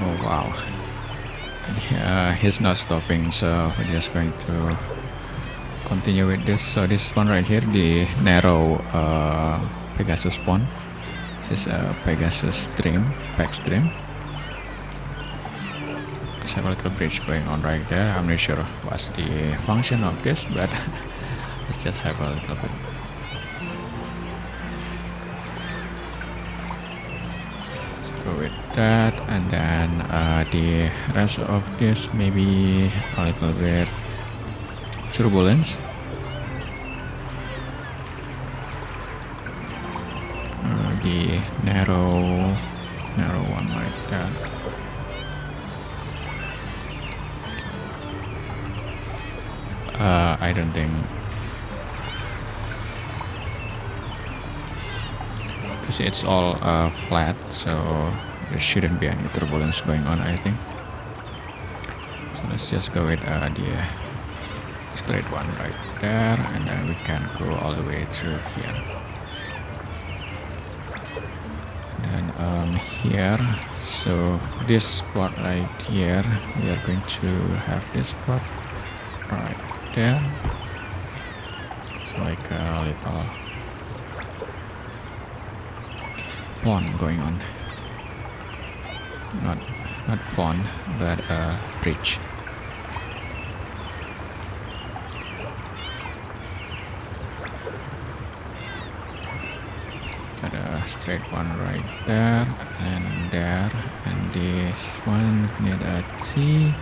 Oh wow, he's not stopping, so we're just going to continue with this. So this one right here, the narrow Pegasus pond. This is a Pegasus stream, back stream. Let's have a little bridge going on right there. I'm not sure what's the function of this, but let's just have a little bit. Go with that, and then the rest of this maybe a little bit turbulence. The narrow one like that. I don't think, because it's all flat, so there shouldn't be any turbulence going on, I think. So let's just go with the straight one right there, and then we can go all the way through here. And here, so this spot right here, we are going to have this spot right there. It's like a little pond going on. Not pond, but a bridge. Got a straight one right there, and this one need a T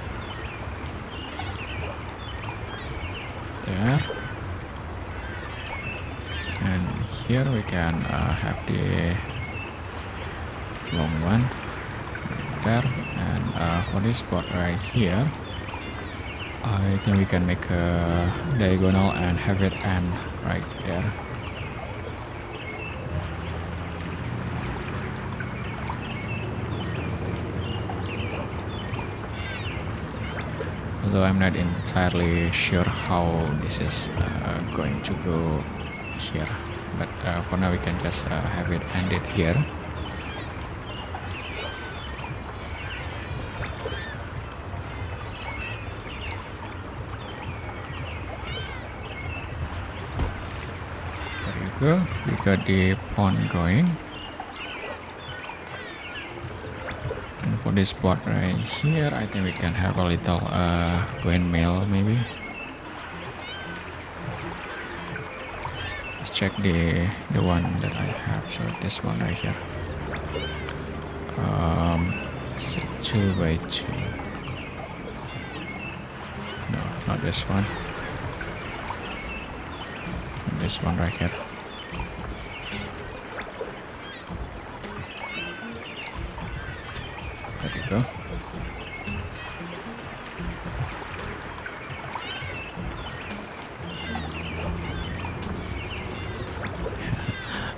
there, and here we can have the long one right there, and for this spot right here, I think we can make a diagonal and have it end right there. Although I'm not entirely sure how this is going to go here, but for now we can just have it ended here. There you go, we got the pond going. For this spot right here, I think we can have a little windmill maybe. Let's check the one that I have. So this one right here. It's a 2x2. No, not this one. This one right here. There you go.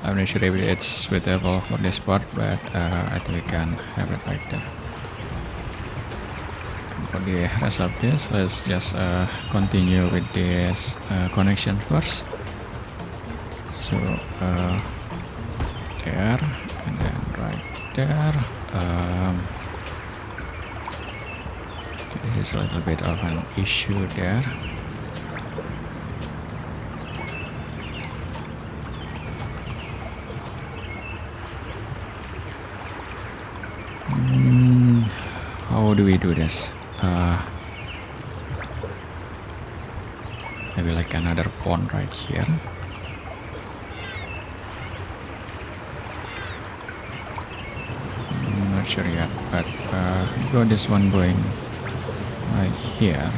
I'm not sure if it's suitable for this part, but I think we can have it right there. And for the rest of this, let's just continue with this connection first. So there, and then right there. This is a little bit of an issue there. How do we do this? Maybe like another pond right here. Not sure yet, but we got this one going right here.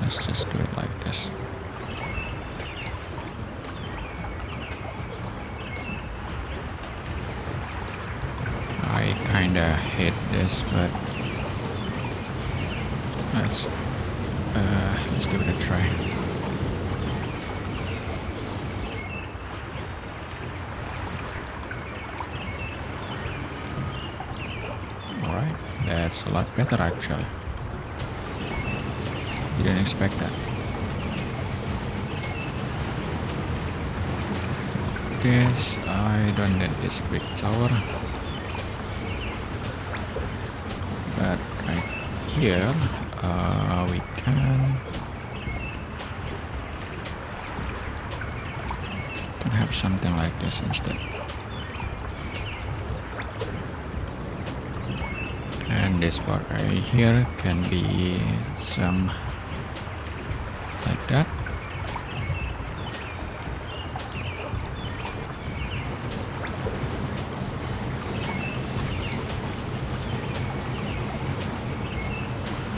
Let's just do it like this. I kinda hate this, but let's give it a try. All right, that's a lot better actually. Didn't expect that. This, I don't need this big tower, but right here we can have something like this instead. And this part right here can be some like that.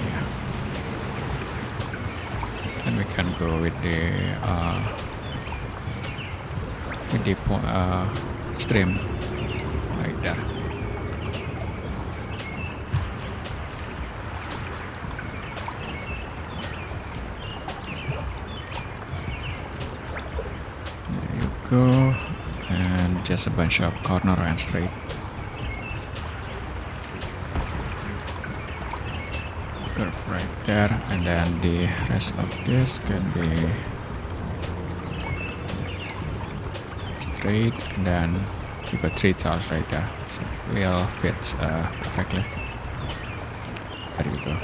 Yeah. And we can go with the stream right there. Go, and just a bunch of corner and straight. Curve right there, and then the rest of this can be straight, and then you got 3 tiles right there, so it will fits perfectly. There you go.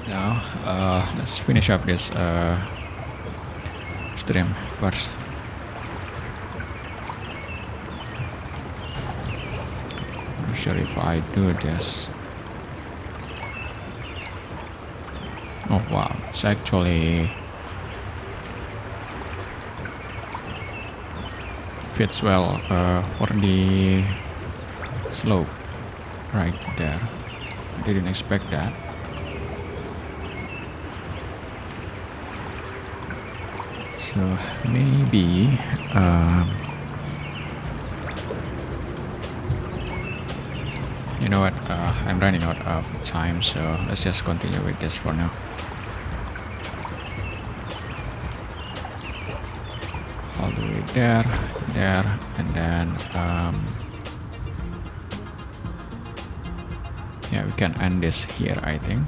Now let's finish up this stream first. I'm sure if I do this. Oh wow, it's actually fits well for the slope right there. I didn't expect that. So maybe you know what, I'm running out of time, so let's just continue with this for now. All the way there, and then yeah, we can end this here, I think,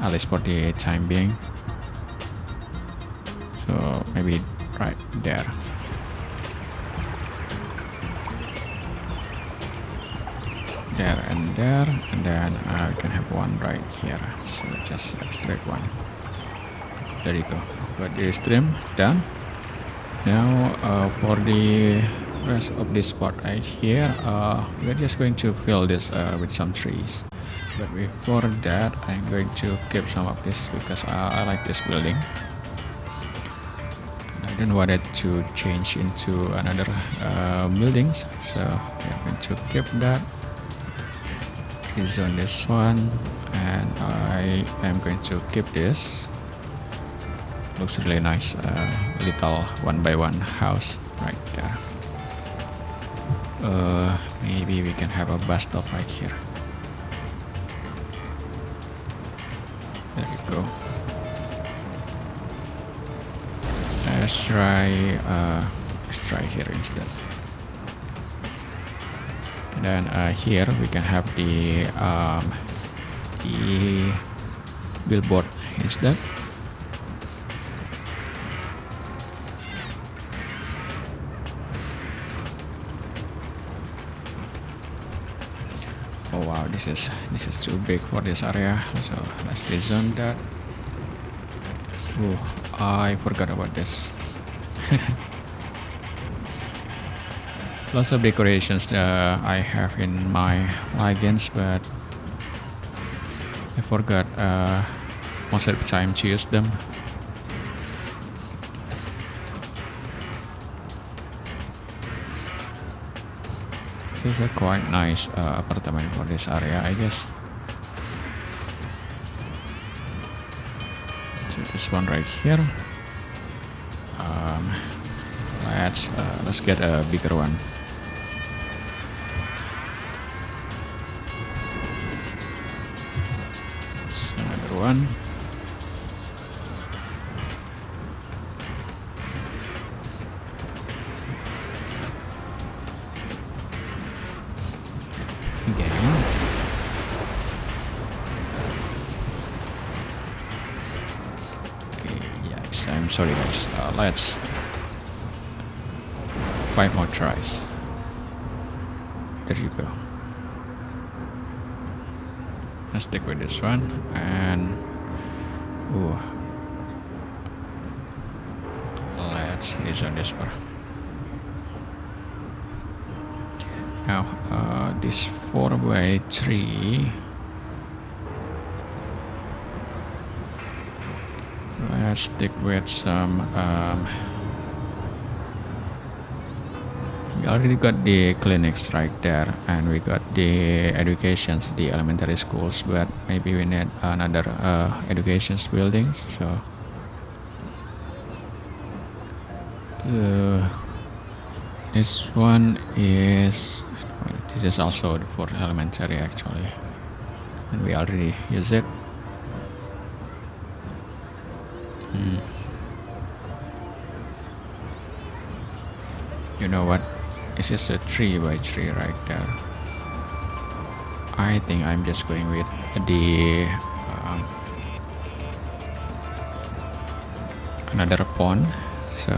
at least for the time being. So maybe right there. There, and then we can have one right here. So just a straight one. There you go. Got the stream done. Now for the rest of this part right here, we're just going to fill this with some trees. But before that, I'm going to keep some of this because I like this building. I don't want it to change into another buildings, so we're going to keep that. Rezone this one, and I am going to keep this. Looks really nice, little 1x1 house right there. Maybe we can have a bus stop right here. There you go. Let's try here instead. And then here we can have the billboard instead. Oh wow, this is too big for this area, so let's rezone that. Oh, I forgot about this. Lots of decorations I have in my plugins, but I forgot most of the time to use them. This is a quite nice apartment for this area, I guess. So this one right here. Let's get a bigger one. That's another one. I'm sorry guys, let's 5 more tries. There you go. Let's stick with this one, and let's rezone this part. Now this 4x3, let's stick with some we already got the clinics right there, and we got the educations, the elementary schools, but maybe we need another educations buildings. So this one is, well, this is also for elementary actually, and we already use it. You know what? This is a 3x3 right there. I think I'm just going with the another pond. So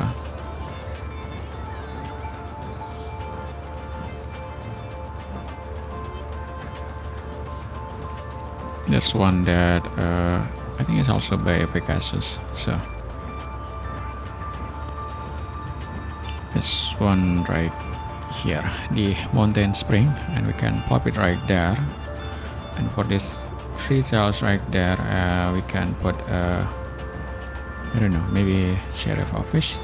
there's one that I think is also by Pegasus. So this one right here, the mountain spring, and we can pop it right there. And for this 3 tiles right there, we can put I don't know, maybe sheriff office.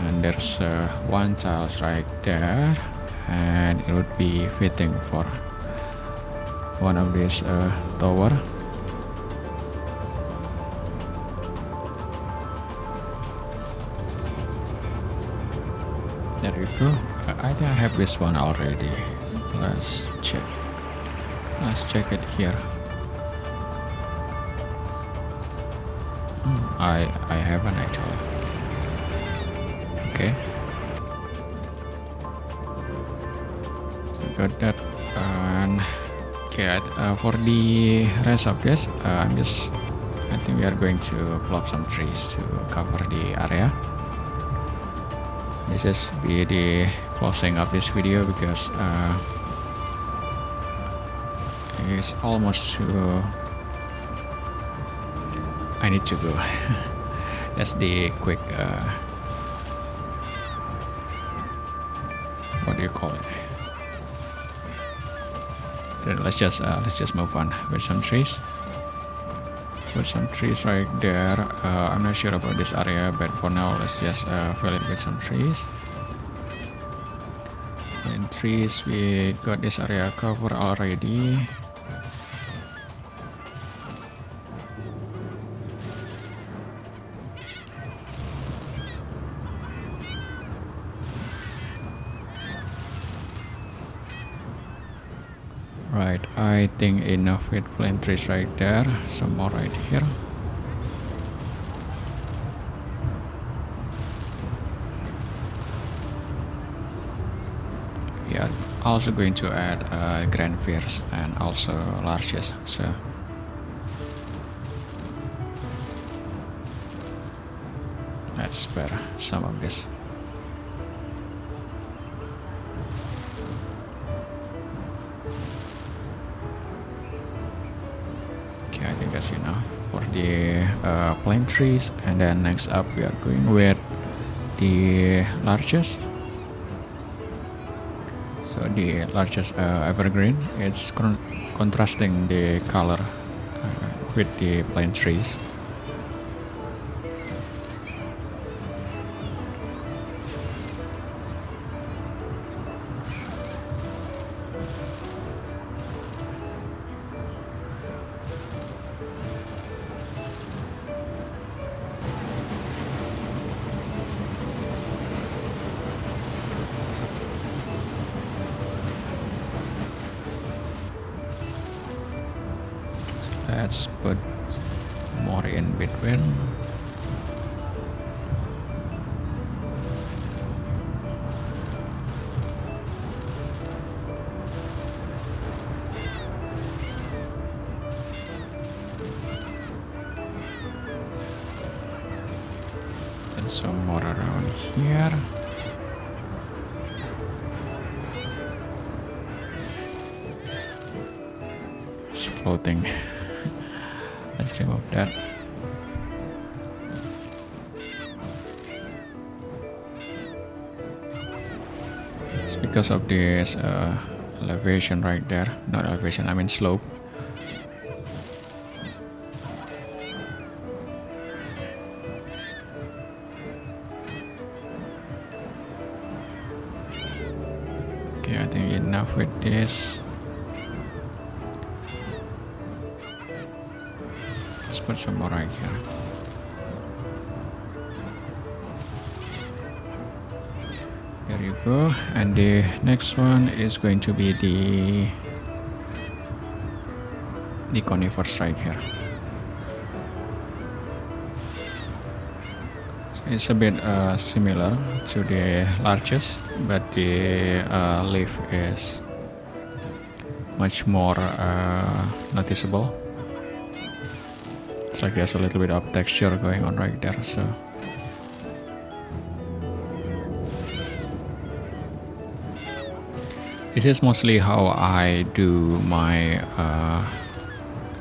And there's 1 tiles right there, and it would be fitting for one of these tower. There you go. I think I have this one already. Let's check. Let's check it here. I haven't actually. Okay. So got that. And okay, for the rest of this, I think we are going to plop some trees to cover the area. This is be the closing of this video because it's almost to I need to go. That's the quick what do you call it? Then let's just move on with some trees. So put some trees right there. I'm not sure about this area, but for now let's just fill it with some trees. And trees, we got this area covered already. Right, I think enough with plant trees right there. Some more right here. We are also going to add grandfirs and also larches. So let's spare some of this. I think that's enough for the plant trees, and then next up we are going with the larches. So the largest evergreen, it's contrasting the color with the plant trees. Let's put more in between. And some more around here. It's floating. Let's remove that. It's because of this elevation right there. Not elevation, I mean slope. Okay, I think enough with this. Let's put some more right here. There you go. And the next one is going to be the conifers right here. So it's a bit similar to the larches, but the leaf is much more noticeable. It's like there's a little bit of texture going on right there. So this is mostly how I do my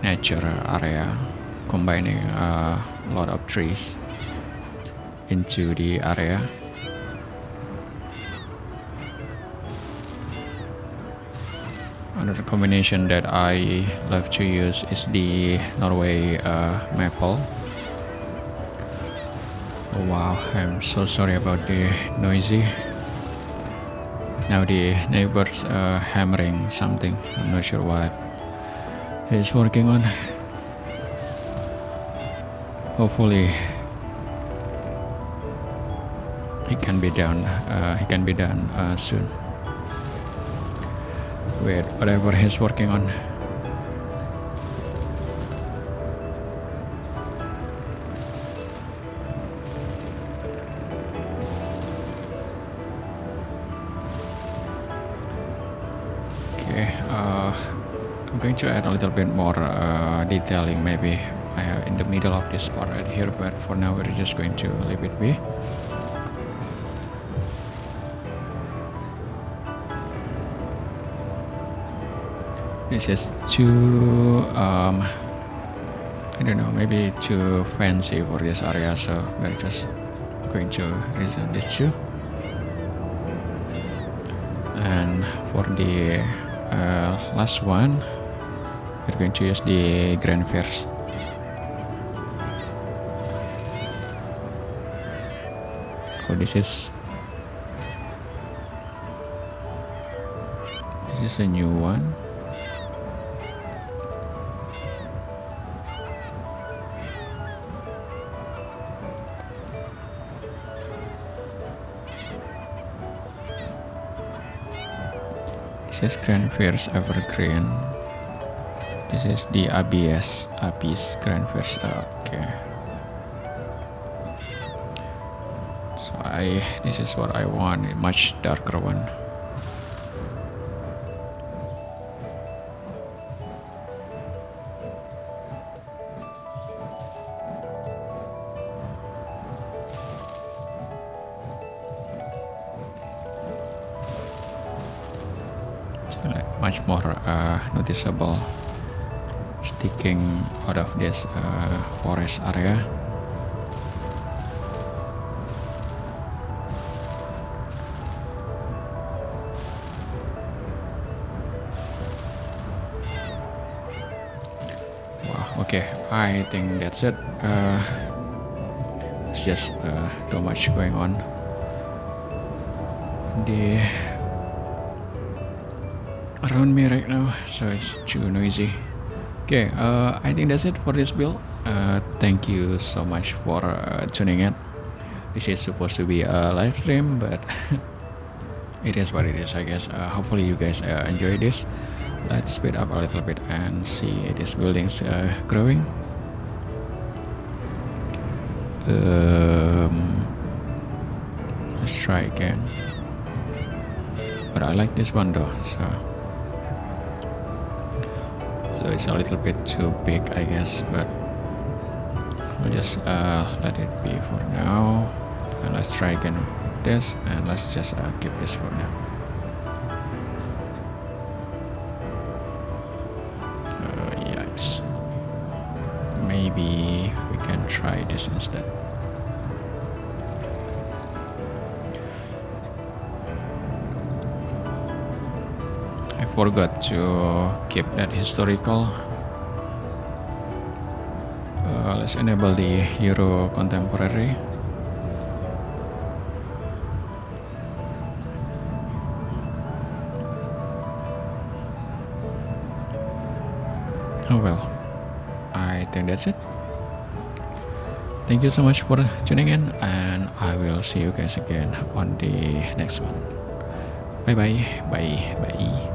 nature area, combining a lot of trees into the area. Another combination that I love to use is the Norway maple. Oh wow, I'm so sorry about the noisy. Now the neighbor's hammering something. I'm not sure what he's working on. Hopefully it can be done. He can be done soon with whatever he's working on. Okay, I'm going to add a little bit more detailing maybe in the middle of this part right here, but for now we're just going to leave it be. This is too, I don't know, maybe too fancy for this area, so we're just going to resign this too. And for the last one, we're going to use the grandfirs. Oh, this is a new one. This is Grandfier's Evergreen. This is the Abyss Grandfier's. Okay. So this is what I want, a much darker one. So like much more noticeable sticking out of this forest area. Okay, I think that's it. It's just too much going on. Around me right now, so it's too noisy. Okay, I think that's it for this build. Thank you so much for tuning in. This is supposed to be a live stream, but it is what it is, I guess. Hopefully you guys enjoy this. Let's speed up a little bit and see these buildings growing. Let's try again. But I like this one though, so although it's a little bit too big, I guess, but I'll just let it be for now. And let's try again with this, and let's just keep this for now. Maybe we can try this instead. I forgot to keep that historical. Let's enable the Euro Contemporary. Oh well, I think that's it. Thank you so much for tuning in, and I will see you guys again on the next one. Bye bye, bye bye.